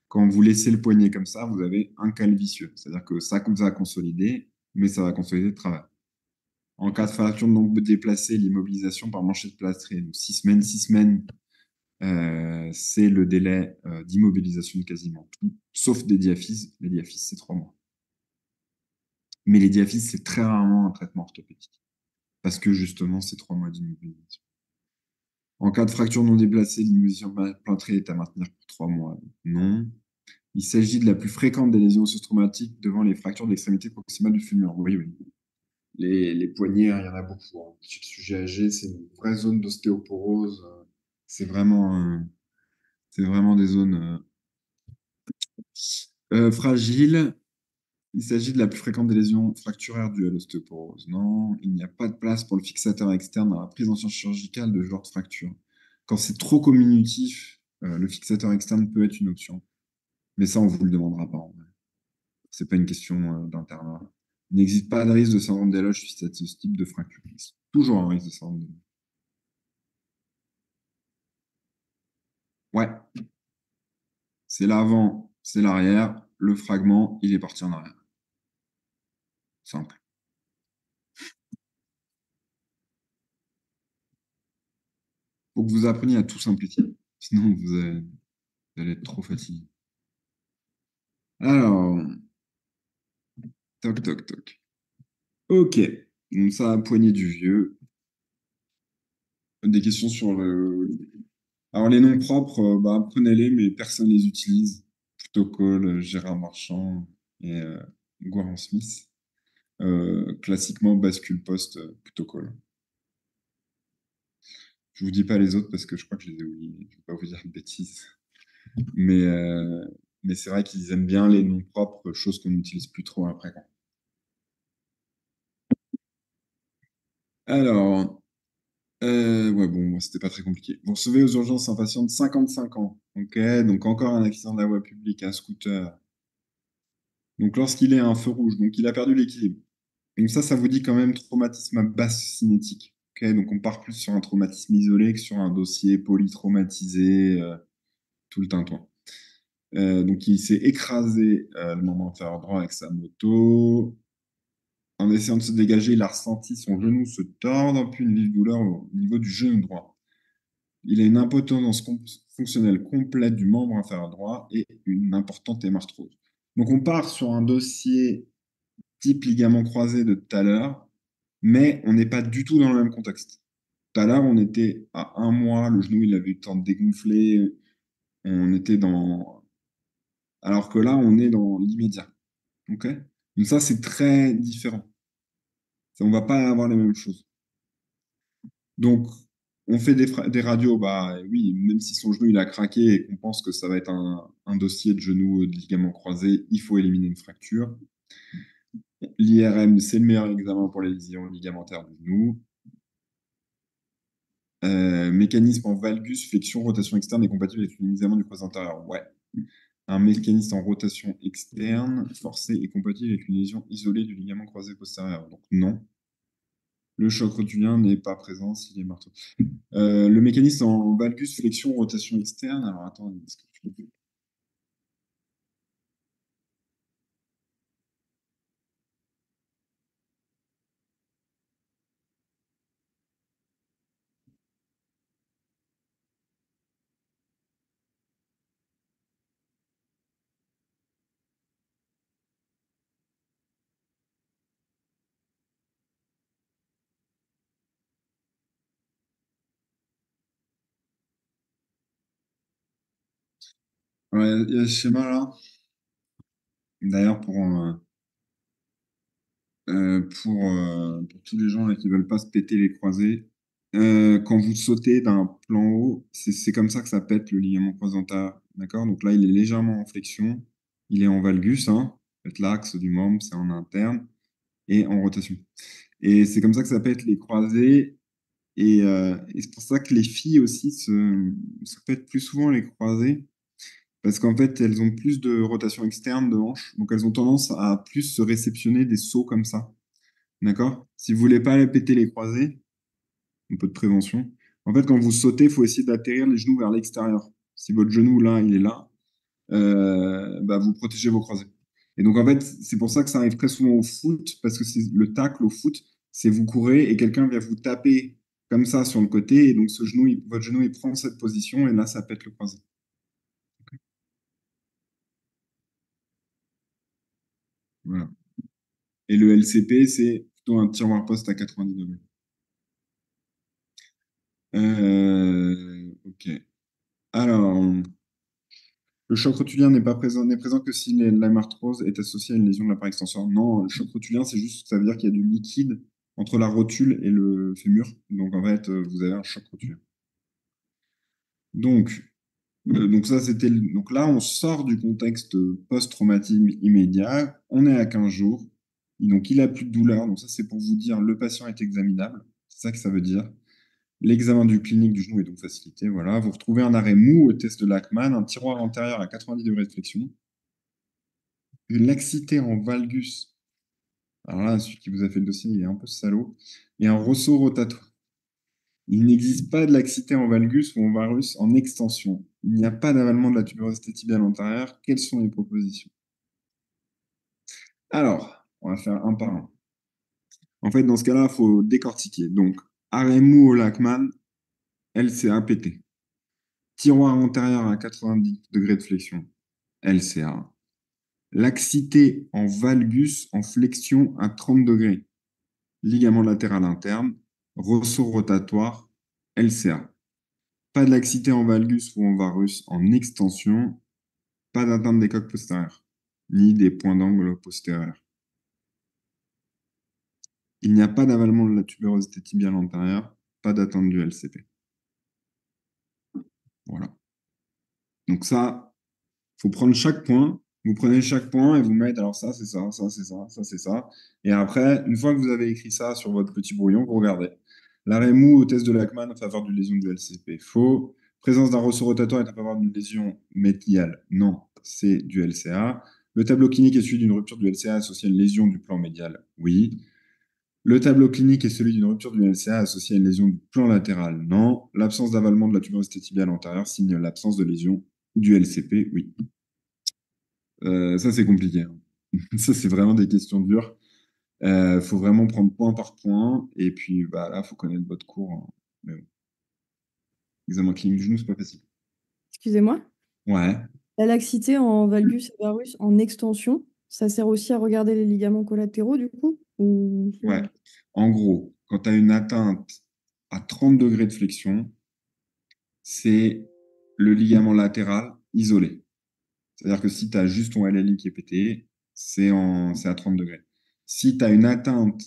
quand vous laissez le poignet comme ça, vous avez un calvicieux. C'est-à-dire que ça va consolider, mais ça va consolider de travers. En cas de fracture non déplacée, l'immobilisation par manchette plâtrée, donc 6 semaines, c'est le délai d'immobilisation de quasiment tout, sauf des diaphyses. Les diaphyses, c'est 3 mois. Mais les diaphyses, c'est très rarement un traitement orthopédique, parce que justement, c'est 3 mois d'immobilisation. En cas de fracture non déplacée, l'immobilisation plâtrée est à maintenir pour 3 mois. Non. Il s'agit de la plus fréquente des lésions osteotraumatiques devant les fractures de l'extrémité proximale du fémur. Oui, oui. Les poignets, il y en a beaucoup, hein. Sur le sujet âgé, c'est une vraie zone d'ostéoporose. C'est vraiment des zones fragiles. Il s'agit de la plus fréquente des lésions fracturaires dues à l'ostéoporose. Non, il n'y a pas de place pour le fixateur externe dans la prise en charge chirurgicale de ce genre de fracture. Quand c'est trop communicatif, le fixateur externe peut être une option. Mais ça, on ne vous le demandera pas en vrai. Ce n'est pas une question d'internat. Il n'existe pas de risque de syndrome d'Ehlers suite à ce type de fracture. Il y a toujours un risque de syndrome d'Ehlers. Ouais. C'est l'avant, c'est l'arrière. Le fragment, il est parti en arrière. Simple. Faut que vous appreniez à tout simplifier. Sinon, vous allez être trop fatigué. Alors, toc, toc, toc. Ok. Donc ça, poignée du vieux. Des questions sur le... Alors, les noms propres, prenez-les, mais personne ne les utilise. Protocole, Gérard Marchand et Goran Smith. Classiquement, bascule post protocole. Je vous dis pas les autres parce que je crois que je les ai oubliés. Je ne vais pas vous dire de bêtises. Mais c'est vrai qu'ils aiment bien les noms propres, chose qu'on n'utilise plus trop après. Alors, ouais, bon, c'était pas très compliqué. Vous recevez aux urgences un patient de 55 ans. Ok, donc encore un accident de la voie publique, un scooter. Donc lorsqu'il est à un feu rouge, donc il a perdu l'équilibre. Donc ça vous dit quand même traumatisme à base cinétique. Ok, donc on part plus sur un traumatisme isolé que sur un dossier polytraumatisé, tout le tintouin. Donc il s'est écrasé le membre inférieur droit avec sa moto. En essayant de se dégager, il a ressenti son genou se tordre, puis une vive douleur au niveau du genou droit. Il a une impotence fonctionnelle complète du membre inférieur droit et une importante hémarthrose. Donc on part sur un dossier type ligament croisé de tout à l'heure, mais on n'est pas du tout dans le même contexte. Tout à l'heure, on était à 1 mois, le genou il avait eu le temps de dégonfler, on était dans... Alors que là, on est dans l'immédiat. Ok. Donc ça, c'est très différent. On ne va pas avoir les mêmes choses. Donc, on fait des radios, oui, même si son genou il a craqué et qu'on pense que ça va être un dossier de genou de ligament croisé, il faut éliminer une fracture. L'IRM, c'est le meilleur examen pour les lésions ligamentaires du genou. Mécanisme en valgus, flexion, rotation externe est compatible avec l'examen du croisé antérieur. Ouais. Un mécanisme en rotation externe forcé est compatible avec une lésion isolée du ligament croisé postérieur. Donc non. Le choc rotulien n'est pas présent s'il est marteau. Le mécanisme en valgus, flexion, rotation externe. Alors attends, est-ce que tu peux... Ouais, il y a ce schéma là. D'ailleurs, pour tous les gens là, qui ne veulent pas se péter les croisés, quand vous sautez d'un plan haut, c'est comme ça que ça pète le ligament croisé antérieur. D'accord? Donc là, il est légèrement en flexion. Il est en valgus. Hein. En fait, l'axe du membre, c'est en interne. et en rotation. Et c'est comme ça que ça peut être les croisés. Et c'est pour ça que les filles aussi ça peut être plus souvent les croisés, parce qu'en fait, elles ont plus de rotation externe de hanche, donc elles ont tendance à plus se réceptionner des sauts comme ça. D'accord? Si vous voulez pas péter les croisés, un peu de prévention. En fait, quand vous sautez, il faut essayer d'atterrir les genoux vers l'extérieur. Si votre genou, là, il est là, bah, vous protégez vos croisés. Et donc, en fait, c'est pour ça que ça arrive très souvent au foot, parce que c'est le tacle au foot, c'est vous courez et quelqu'un vient vous taper comme ça sur le côté, et donc ce genou, votre genou, il prend cette position, et là, ça pète le croisé. Voilà. Et le LCP, c'est plutôt un tiroir poste à 90 degrés. Ok. Alors, le choc rotulien n'est présent que si l'hémarthrose est associée à une lésion de l'appareil extenseur. Non, le choc rotulien, c'est juste, ça veut dire qu'il y a du liquide entre la rotule et le fémur. Donc, en fait, vous avez un choc rotulien. Donc, donc là, on sort du contexte post-traumatique immédiat. On est à 15 jours. Donc, il a plus de douleur. Donc, ça, c'est pour vous dire, le patient est examinable. C'est ça que ça veut dire. L'examen du clinique du genou est donc facilité. Voilà. Vous retrouvez un arrêt mou au test de Lachman, un tiroir antérieur à 90 degrés de flexion, une laxité en valgus. Alors là, celui qui vous a fait le dossier, il est un peu salaud. Et un ressaut rotatoire. Il n'existe pas de laxité en valgus ou en varus en extension. Il n'y a pas d'avalement de la tuberosité tibiale antérieure. Quelles sont les propositions? Alors, on va faire un par un. En fait, dans ce cas-là, il faut décortiquer. Donc, arrêt mou au Lachman, LCA pété. Tiroir antérieur à 90 degrés de flexion, LCA. Laxité en valgus en flexion à 30 degrés. Ligament latéral interne, ressort rotatoire, LCA. Pas de laxité en valgus ou en varus en extension, pas d'atteinte des coques postérieures, ni des points d'angle postérieurs. Il n'y a pas d'avalement de la tubérosité tibiale antérieure, pas d'atteinte du LCP. Voilà. Donc ça, il faut prendre chaque point. Vous prenez chaque point et vous mettez, alors ça, c'est ça, ça, c'est ça, ça, c'est ça. Et après, une fois que vous avez écrit ça sur votre petit brouillon, vous regardez. L'arrêt mou au test de Lachman en faveur d'une lésion du LCP, faux. Présence d'un ressort rotatoire est en faveur d'une lésion médiale, non, c'est du LCA. Le tableau clinique est celui d'une rupture du LCA associée à une lésion du plan médial, oui. Le tableau clinique est celui d'une rupture du LCA associée à une lésion du plan latéral, non. L'absence d'avalement de la tuberosité tibiale antérieure signe l'absence de lésion du LCP, oui. Ça, c'est compliqué, hein. Ça, c'est vraiment des questions dures. Faut vraiment prendre point par point. Et puis, bah, là, faut connaître votre cours, hein. Mais bon. Examen clinique du genou, c'est pas facile. Excusez-moi. Ouais. La laxité en valgus et varus en extension, ça sert aussi à regarder les ligaments collatéraux, du coup? Ou... Ouais. En gros, quand tu as une atteinte à 30 degrés de flexion, c'est le ligament latéral isolé. C'est-à-dire que si tu as juste ton LLI qui est pété, c'est à 30 degrés. Si tu as une atteinte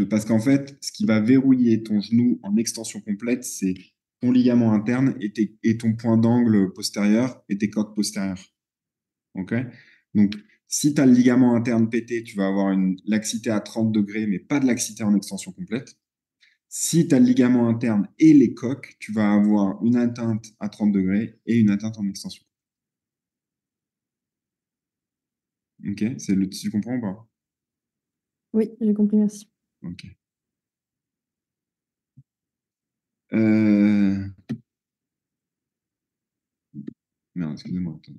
parce qu'en fait, ce qui va verrouiller ton genou en extension complète, c'est ton ligament interne et ton point d'angle postérieur et tes coques postérieures. OK? Donc, si tu as le ligament interne pété, tu vas avoir une laxité à 30 degrés, mais pas de laxité en extension complète. Si tu as le ligament interne et les coques, tu vas avoir une atteinte à 30 degrés et une atteinte en extension. OK? Tu comprends ou pas? Oui, j'ai compris, merci. OK. Merde, excusez-moi. Attends.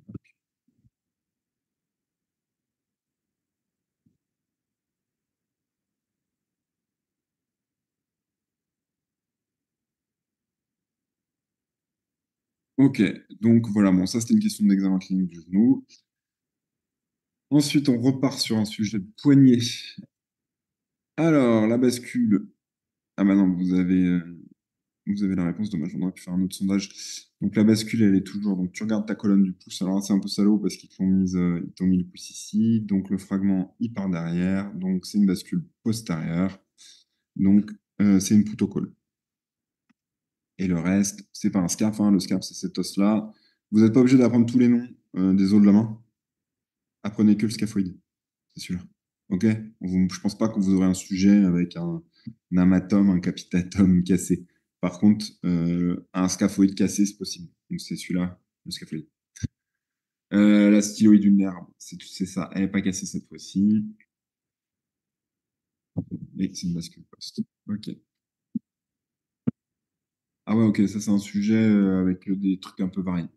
Ok, donc voilà, bon, ça c'était une question d'examen clinique du genou. Ensuite, on repart sur un sujet de poignet. Alors, la bascule. Ah bah non, vous avez la réponse, dommage, on aurait pu faire un autre sondage. Donc la bascule, elle est toujours. Donc tu regardes ta colonne du pouce. Alors là, c'est un peu salaud parce qu'ils ils t'ont mis le pouce ici. Donc le fragment, il part derrière. Donc c'est une bascule postérieure. Donc c'est une poutre au col. Et le reste, c'est pas un scaphe, hein. Le scaphe, c'est cet os-là. Vous n'êtes pas obligé d'apprendre tous les noms des os de la main. Apprenez que le scaphoïde. C'est celui-là. Ok? Je pense pas que vous aurez un sujet avec un amatome, un capitatum cassé. Par contre, un scaphoïde cassé, c'est possible. Donc c'est celui-là, le scaphoïde. La styloïde d'une herbe, c'est ça. Elle n'est pas cassée cette fois-ci. Et c'est une bascule post. Ok. Ah ouais, ok, ça c'est un sujet avec des trucs un peu variés.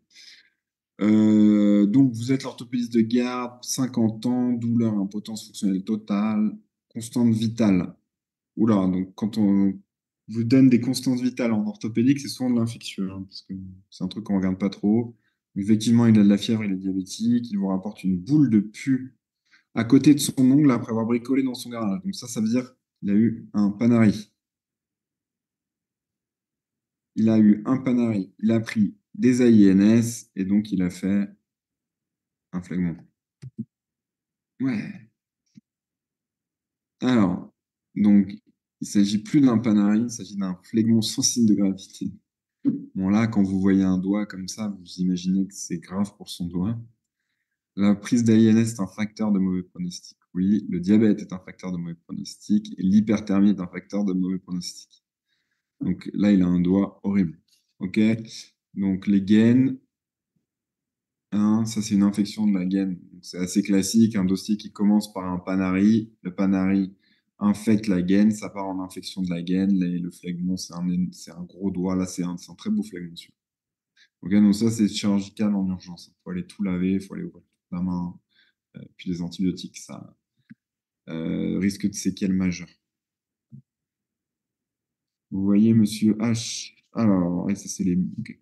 Donc, vous êtes l'orthopédiste de garde, 50 ans, douleur, impotence fonctionnelle totale, constante vitale. Oula, donc quand on vous donne des constantes vitales en orthopédique, c'est souvent de l'infectieux, hein, parce que c'est un truc qu'on regarde pas trop. Effectivement, il a de la fièvre, il est diabétique, il vous rapporte une boule de pus à côté de son ongle après avoir bricolé dans son garage. Donc ça veut dire qu'il a eu un panari. Il a eu un panari, il a pris des AINS et donc il a fait un phlegmon. Ouais. Alors, donc, il ne s'agit plus d'un panari, il s'agit d'un phlegmon sans signe de gravité. Bon, là, quand vous voyez un doigt comme ça, vous imaginez que c'est grave pour son doigt. La prise d'AINS est un facteur de mauvais pronostic. Oui, le diabète est un facteur de mauvais pronostic et l'hyperthermie est un facteur de mauvais pronostic. Donc là, il a un doigt horrible. OK? Donc les gaines, hein, ça c'est une infection de la gaine. Donc, c'est assez classique, un dossier qui commence par un panari. Le panari infecte la gaine, ça part en infection de la gaine. Le phlegmon, c'est un gros doigt. Là, c'est un très beau phlegmon. Ok, donc ça, c'est chirurgical en urgence. Il faut aller tout laver, il faut aller ouvrir toute la main. Puis les antibiotiques, ça risque de séquelles majeures. Vous voyez, monsieur H. Alors, ouais, ça, c'est les. Ok.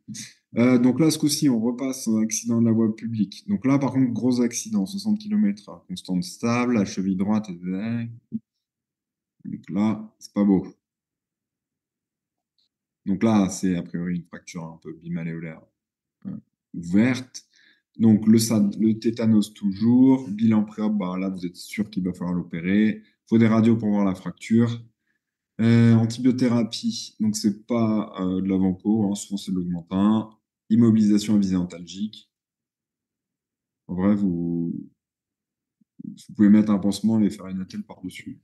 Donc là, ce coup-ci, on repasse en accident de la voie publique. Donc là, par contre, gros accident, 60 km/h, constante stable, la cheville droite. Donc là, c'est pas beau. Donc là, c'est a priori une fracture un peu bimalléolaire ouverte. Donc le tétanos toujours, bilan préop, bah, là vous êtes sûr qu'il va falloir l'opérer. Il faut des radios pour voir la fracture. Antibiothérapie, donc c'est pas de l'avant-co, hein, souvent c'est de l'augmentin. Immobilisation à visée antalgique. En vrai, vous pouvez mettre un pansement et faire une attelle par-dessus.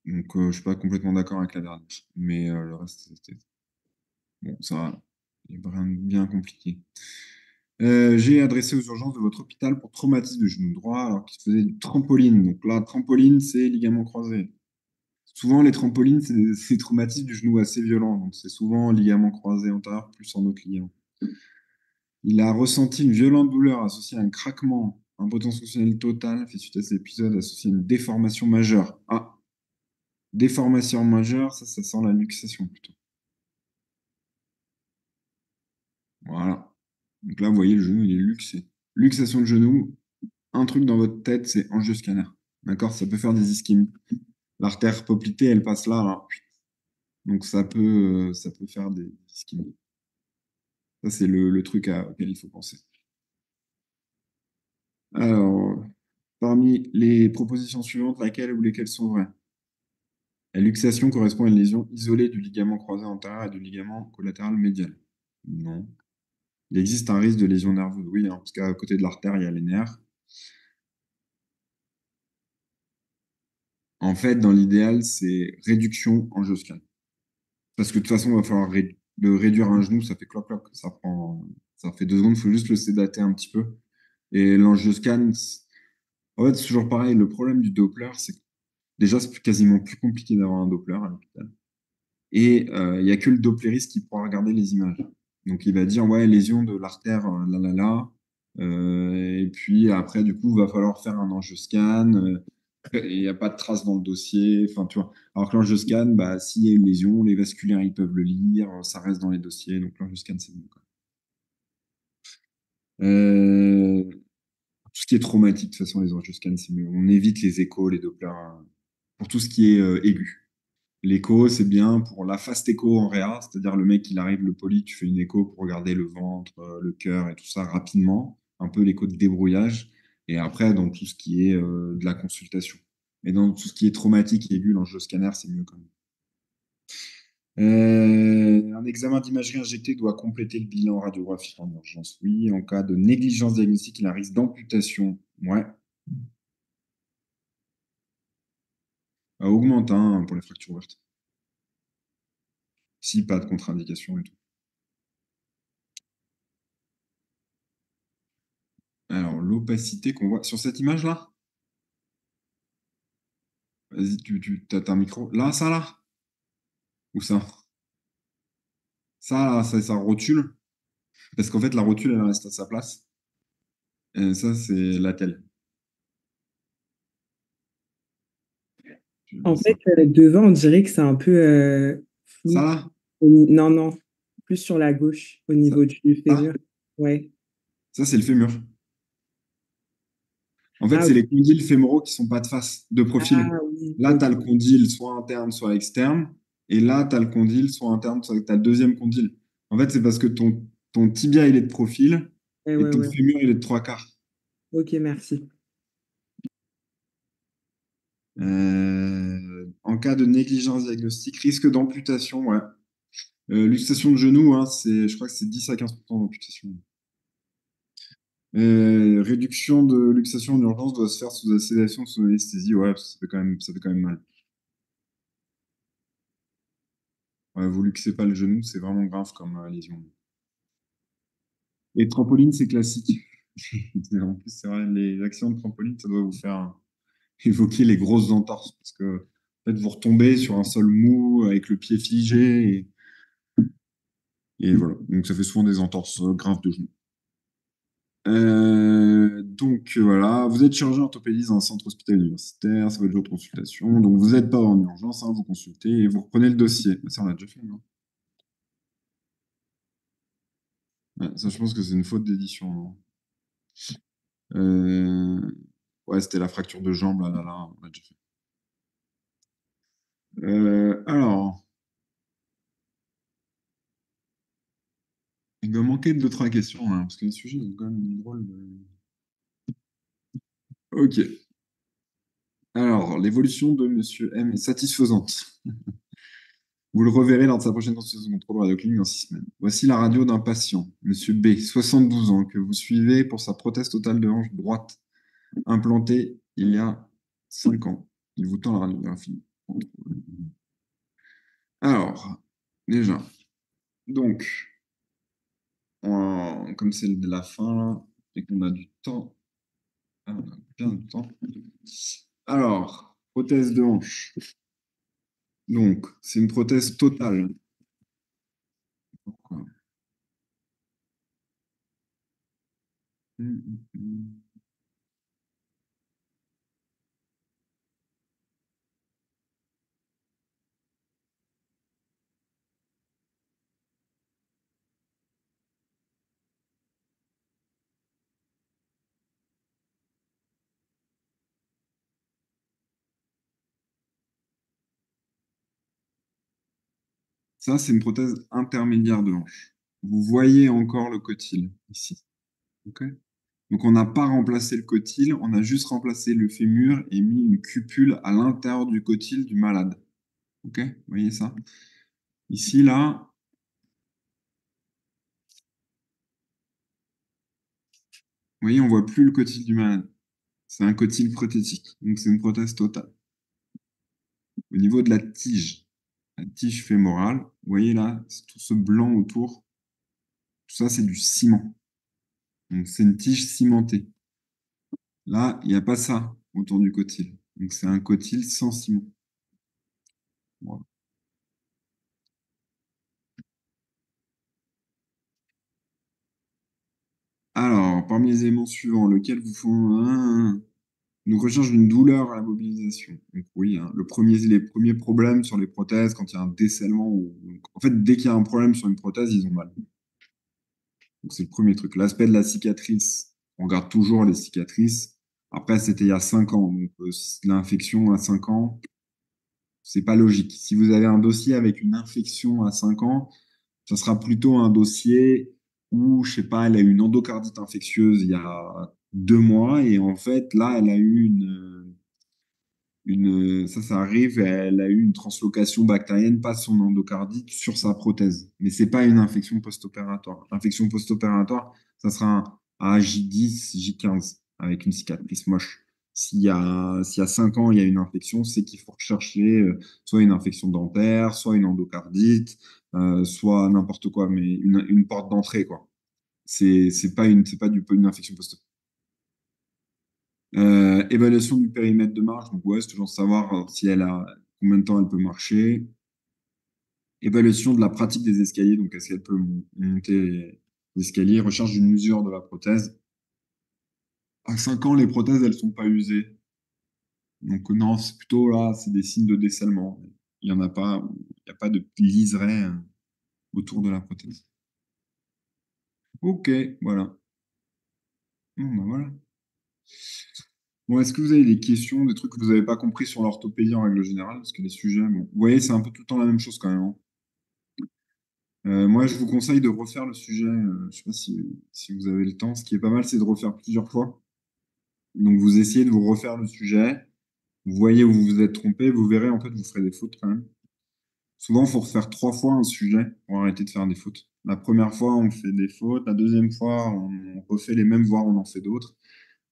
Donc je suis pas complètement d'accord avec la dernière, mais le reste c'était bon, ça va. Il est rien de bien compliqué. J'ai adressé aux urgences de votre hôpital pour traumatisme du genou droit alors qu'il faisait du trampoline. Donc là, trampoline, c'est ligament croisé. Souvent, les trampolines, c'est des traumatismes du genou assez violents. Donc c'est souvent ligament croisé antérieur plus en autre ligament. Il a ressenti une violente douleur associée à un craquement, un potentiel fonctionnel total fait suite à cet épisode associé à une déformation majeure. Ah, déformation majeure, ça sent la luxation plutôt. Voilà. Donc là, vous voyez, le genou, il est luxé. Luxation de genou, un truc dans votre tête, c'est angioscanner. D'accord? Ça peut faire des ischémies. L'artère poplitée, elle passe là, là. Donc ça peut faire des ischémies. Ça, c'est le truc auquel il faut penser. Alors, parmi les propositions suivantes, laquelle ou lesquelles sont vraies? La luxation correspond à une lésion isolée du ligament croisé antérieur et du ligament collatéral médial. Non. Il existe un risque de lésion nerveuse, oui, hein, parce qu'à côté de l'artère, il y a les nerfs. En fait, dans l'idéal, c'est réduction angioscan. Parce que de toute façon, il va falloir de réduire un genou, ça fait cloc-cloc. Ça fait 2 secondes, il faut juste le sédater un petit peu. Et l'angioscan, en fait, c'est toujours pareil. Le problème du Doppler, c'est que déjà, c'est quasiment plus compliqué d'avoir un Doppler à l'hôpital. Et il n'y a que le dopplériste qui pourra regarder les images. Donc, il va dire, ouais, lésion de l'artère, là, là, là. Et puis après, du coup, il va falloir faire un angioscan. Il n'y a pas de traces dans le dossier. Enfin, tu vois. Alors que l'angioscan, bah, s'il y a une lésion, les vasculaires, ils peuvent le lire, ça reste dans les dossiers. Donc, l'angioscan, c'est bon, quoi. Tout ce qui est traumatique, de toute façon, les angioscans, c'est mieux. On évite les échos, les dopplers, pour tout ce qui est aigu. L'écho, c'est bien pour la fast écho en réa, c'est-à-dire le mec, il arrive, le poli, tu fais une écho pour regarder le ventre, le cœur et tout ça rapidement, un peu l'écho de débrouillage. Et après, dans tout ce qui est de la consultation. Mais dans tout ce qui est traumatique et aigu, l'angioscanner, c'est mieux quand même. Un examen d'imagerie injectée doit compléter le bilan radiographique en urgence. Oui, en cas de négligence diagnostique, il a un risque d'amputation. Ouais. augmente hein, pour les fractures ouvertes. Si pas de contre-indication et tout. Alors, l'opacité qu'on voit sur cette image-là. Vas-y, t'as un micro. Là, ça, là? Ou ça? Ça, là, ça rotule. Parce qu'en fait, la rotule, elle reste à sa place. Et ça, c'est la telle. En fait, devant, on dirait que c'est un peu flou. Ça, là? Non, non. Plus sur la gauche, au niveau du Ça? fémur. Ouais. Ça, c'est le fémur. En fait, Ah, c'est les condyles fémoraux qui sont pas de face, de profil. oui. Là, Ok. tu as le condyle soit interne, soit externe. Et là, tu as le condyle soit interne, soit tu as le deuxième condyle. En fait, c'est parce que ton tibia, il est de profil Ouais, et ouais, ton ouais. fémur, il est de trois quarts. Ok, merci. En cas de négligence diagnostique, risque d'amputation, ouais. Luxation de genou, hein, je crois que c'est 10 à 15% d'amputation. Réduction de luxation en urgence doit se faire sous sédation, sous anesthésie, ouais, parce que ça fait quand même mal. Ouais, vous luxez pas le genou, c'est vraiment grave comme lésion. Et trampoline, c'est classique. En plus, c'est vrai, les accidents de trampoline, ça doit vous faire évoquer les grosses entorses, parce que en fait, vous retombez sur un sol mou avec le pied figé, et voilà. Donc, ça fait souvent des entorses graves de genou. Voilà, vous êtes chirurgien orthopédiste dans un centre hospitalier universitaire, c'est votre jour de consultation, donc vous n'êtes pas en urgence, hein, vous consultez et vous reprenez le dossier. Ça, on l'a déjà fait, non? Ouais, ça, je pense que c'est une faute d'édition, non? Ouais, c'était la fracture de jambe, là, on l'a déjà fait. Alors, il doit manquer de 2-3 questions, hein, parce que les sujets sont quand même drôles. Ok. Alors, l'évolution de Monsieur M est satisfaisante. Vous le reverrez lors de sa prochaine consultation de contrôle radioclinique dans 6 semaines. Voici la radio d'un patient, Monsieur B, 72 ans, que vous suivez pour sa prothèse totale de hanche droite, implantée il y a 5 ans. Il vous tend la radiographie. Alors, déjà, donc, comme c'est de la fin, là, et qu'on a du temps, on a bien du temps. Alors, prothèse de hanche. Donc, c'est une prothèse totale. Pourquoi? Hum, hum, hum. Ça, c'est une prothèse intermédiaire de hanche. Vous voyez encore le cotyle ici. Ok. Donc, on n'a pas remplacé le cotyle, on a juste remplacé le fémur et mis une cupule à l'intérieur du cotyle du malade. Ok. Vous voyez ça? Ici, là, vous voyez, on voit plus le cotyle du malade. C'est un cotyle prothétique. Donc, c'est une prothèse totale. Au niveau de la tige fémorale, vous voyez là, tout ce blanc autour, tout ça, c'est du ciment. Donc, c'est une tige cimentée. Là, il n'y a pas ça autour du cotyle. Donc, c'est un cotyle sans ciment. Voilà. Alors, parmi les éléments suivants, lequel vous font une recherche d'une douleur à la mobilisation. Donc, oui, hein, les premiers problèmes sur les prothèses, quand il y a un décèlement, en fait, dès qu'il y a un problème sur une prothèse, ils ont mal. Donc, c'est le premier truc. L'aspect de la cicatrice, on regarde toujours les cicatrices. Après, c'était il y a 5 ans. Donc, l'infection à 5 ans, c'est pas logique. Si vous avez un dossier avec une infection à 5 ans, ça sera plutôt un dossier où, je sais pas, elle a eu une endocardite infectieuse il y a 2 mois et en fait, là, elle a eu ça arrive, elle a eu une translocation bactérienne, pas son endocardite, sur sa prothèse. Mais c'est pas une infection post-opératoire. L'infection post-opératoire, ça sera un J10, J15, avec une cicatrice moche. s'il y a 5 ans, il y a une infection, c'est qu'il faut rechercher soit une infection dentaire, soit une endocardite, soit n'importe quoi, mais une porte d'entrée, quoi. C'est pas une infection post. Évaluation du périmètre de marche, donc ouais, c'est toujours savoir si elle a combien de temps elle peut marcher. Évaluation de la pratique des escaliers, donc est-ce qu'elle peut monter les escaliers. Recherche d'une usure de la prothèse. À 5 ans, les prothèses, elles sont pas usées. Donc non, c'est plutôt là, c'est des signes de décèlement. Il y en a pas, il n'y a pas de liseré autour de la prothèse. Ok, voilà. Bon, ben voilà. Bon, est-ce que vous avez des questions, des trucs que vous n'avez pas compris sur l'orthopédie en règle générale? Parce que les sujets, bon, vous voyez, c'est un peu tout le temps la même chose quand même, hein. Moi, je vous conseille de refaire le sujet. Je ne sais pas si vous avez le temps. Ce qui est pas mal, c'est de refaire plusieurs fois. Donc, vous essayez de vous refaire le sujet. Vous voyez où vous vous êtes trompé. Vous verrez, en fait, vous ferez des fautes quand même. Souvent, il faut refaire 3 fois un sujet pour arrêter de faire des fautes. La première fois, on fait des fautes. La deuxième fois, on refait les mêmes, voire on en fait d'autres.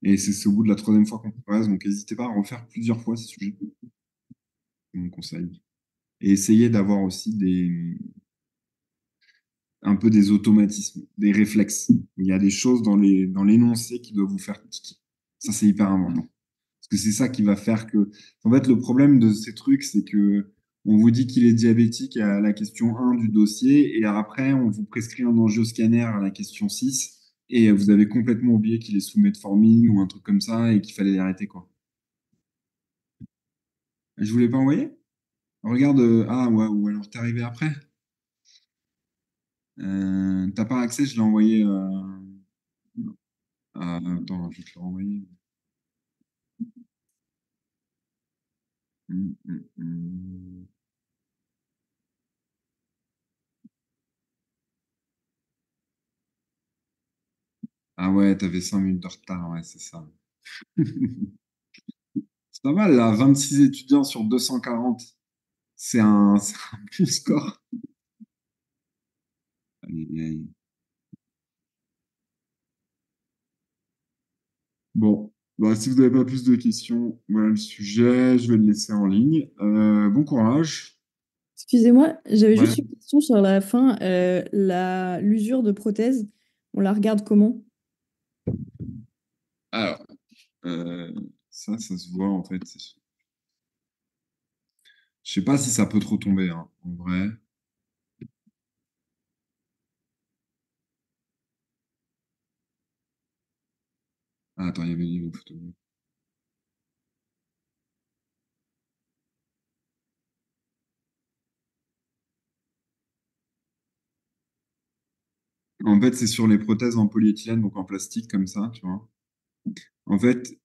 Et c'est au bout de la troisième fois qu'on progresse. Donc, n'hésitez pas à refaire plusieurs fois ces sujets. C'est mon conseil. Et essayez d'avoir aussi un peu des automatismes, des réflexes. Il y a des choses dans l'énoncé qui doivent vous faire tiquer. Ça, c'est hyper important. Parce que c'est ça qui va faire que. En fait, le problème de ces trucs, c'est que on vous dit qu'il est diabétique à la question 1 du dossier, et après, on vous prescrit un angioscanner à la question 6, et vous avez complètement oublié qu'il est sous metformine ou un truc comme ça, et qu'il fallait l'arrêter, quoi. Je vous l'ai pas envoyé? Regarde, ah ouais, ou alors t'es arrivé après? T'as pas accès, je l'ai envoyé. Attends, je vais te le renvoyer. Hum, hum, hum. Ah ouais, t'avais 5 minutes de retard, ouais, c'est ça. C'est pas mal, là, 26 étudiants sur 240. C'est un bon score. Aïe, aïe, aïe. Bon, bah, si vous n'avez pas plus de questions, voilà le sujet, je vais le laisser en ligne. Bon courage. Excusez-moi, j'avais Ouais. juste une question sur la fin. L'usure de prothèse, on la regarde comment? Alors, euh, ça se voit en fait. Je sais pas si ça peut trop tomber, hein, en vrai. Ah, attends, il y avait une photo. En fait, c'est sur les prothèses en polyéthylène, donc en plastique, comme ça, tu vois. En fait,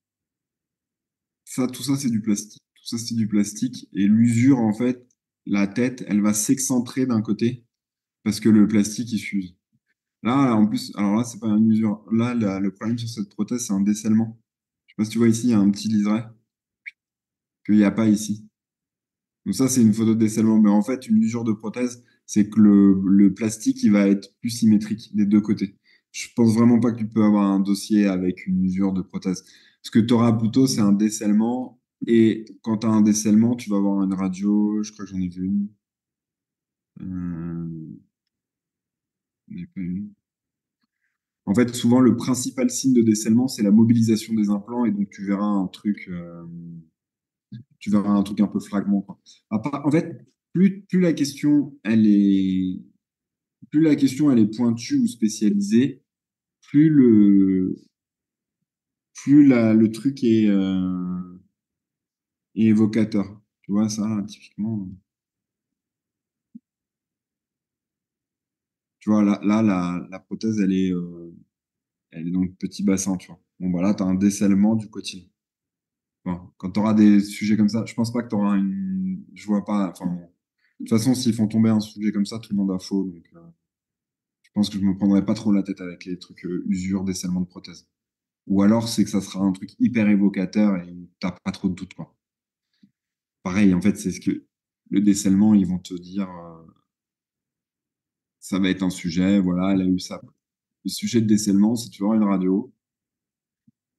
tout ça, c'est du plastique. Tout ça, c'est du plastique. Et l'usure, en fait, la tête, elle va s'excentrer d'un côté parce que le plastique, il fuse. Là, en plus, alors là, c'est pas une usure. Là, le problème sur cette prothèse, c'est un décèlement. Je sais pas si tu vois ici, il y a un petit liseré qu'il n'y a pas ici. Donc ça, c'est une photo de décèlement. Mais en fait, une usure de prothèse, c'est que le plastique, il va être plus symétrique des deux côtés. Je pense vraiment pas que tu peux avoir un dossier avec une usure de prothèse. Ce que tu auras plutôt, c'est un décèlement. Et quand tu as un décèlement, tu vas avoir une radio. Je crois que j'en ai vu une. J'en ai pas une. En fait, souvent, le principal signe de décèlement, c'est la mobilisation des implants. Et donc, tu verras un truc un peu fragment, quoi. En fait, plus la question, elle est pointue ou spécialisée, plus le truc est évocateur. Tu vois, ça, typiquement. Tu vois, là, la prothèse, elle est dans le petit bassin, tu vois. Bon, bah là, tu as un décèlement du côté. Bon, quand tu auras des sujets comme ça, je pense pas que tu auras une. Je vois pas. Enfin, bon. De toute façon, s'ils font tomber un sujet comme ça, tout le monde a faux. Donc, je pense que je me prendrai pas trop la tête avec les trucs usure, décèlement de prothèse. Ou alors, c'est que ça sera un truc hyper évocateur et t'as pas trop de doute, quoi. Pareil, en fait, c'est ce que le décèlement, ils vont te dire, ça va être un sujet, voilà, elle a eu ça. Le sujet de décèlement, si tu vois une radio,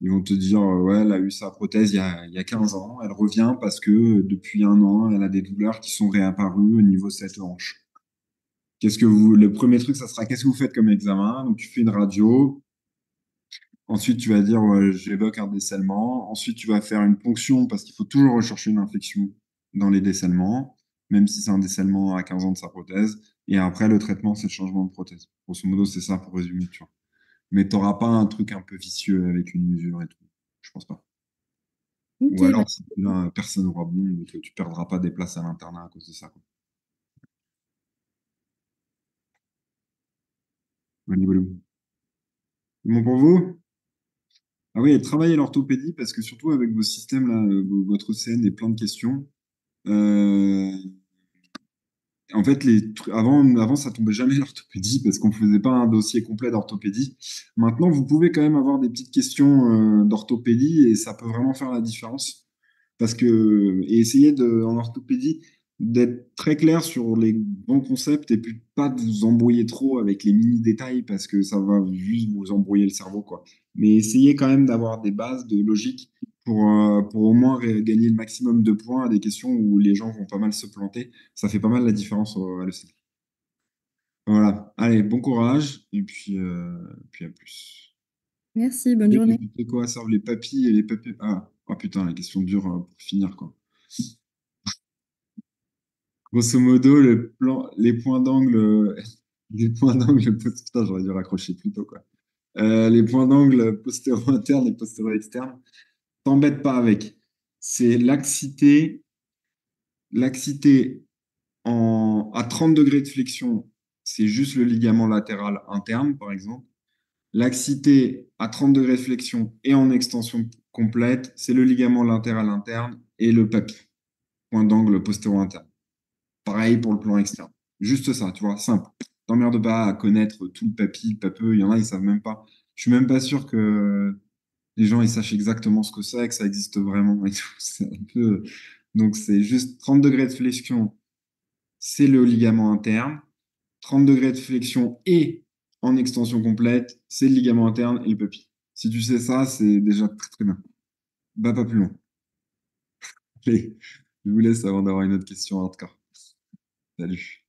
Ils vont te dire, ouais, elle a eu sa prothèse il y a 15 ans, elle revient parce que depuis un an, elle a des douleurs qui sont réapparues au niveau de cette hanche. Le premier truc, ça sera qu'est-ce que vous faites comme examen? Donc, tu fais une radio. Ensuite, tu vas dire, ouais, j'évoque un décèlement. Ensuite, tu vas faire une ponction parce qu'il faut toujours rechercher une infection dans les décèlements, même si c'est un décèlement à 15 ans de sa prothèse. Et après, le traitement, c'est le changement de prothèse. Grosso modo, c'est ça pour résumer, tu vois. Mais tu n'auras pas un truc un peu vicieux avec une usure et tout. Je pense pas. Ok, Ou bah, alors, si là, personne n'aura bon, donc tu perdras pas des places à l'internat à cause de ça, quoi. Voilà, voilà. C'est bon pour vous? Ah oui, et travaillez l'orthopédie parce que surtout avec vos systèmes, là, votre scène et plein de questions. euh, En fait, avant, ça tombait jamais l'orthopédie parce qu'on ne faisait pas un dossier complet d'orthopédie. Maintenant, vous pouvez quand même avoir des petites questions d'orthopédie et ça peut vraiment faire la différence. Et essayer en orthopédie d'être très clair sur les bons concepts et puis pas de vous embrouiller trop avec les mini détails parce que ça va juste vous embrouiller le cerveau, quoi. Mais essayez quand même d'avoir des bases de logique pour au moins gagner le maximum de points à des questions où les gens vont pas mal se planter. Ça fait pas mal la différence à l'EC. Voilà. Allez, bon courage puis à plus. merci, bonne Et journée. tu sais quoi servent les papilles et les papilles? Ah, oh putain, la question dure pour finir, quoi. Grosso modo, les points d'angle, les points d'angle, putain, j'aurais dû raccrocher plus tôt, quoi. Les points d'angle postéro-interne et postéro-externe, t'embête pas avec. C'est laxité à 30 degrés de flexion, c'est juste le ligament latéral interne, par exemple. Laxité à 30 degrés de flexion et en extension complète, c'est le ligament latéral interne et le papille, point d'angle postéro-interne. Pareil pour le plan externe. Juste ça, tu vois, simple. T'emmerdes pas à connaître tout le papy, le papeux, il y en a, ils savent même pas. Je suis même pas sûr que les gens, ils sachent exactement ce que c'est, que ça existe vraiment et tout. C'est un peu... Donc, c'est juste 30 degrés de flexion, c'est le ligament interne. 30 degrés de flexion et en extension complète, c'est le ligament interne et le papy. Si tu sais ça, c'est déjà très très bien. Va pas plus loin. Allez, je vous laisse avant d'avoir une autre question hardcore. Salut.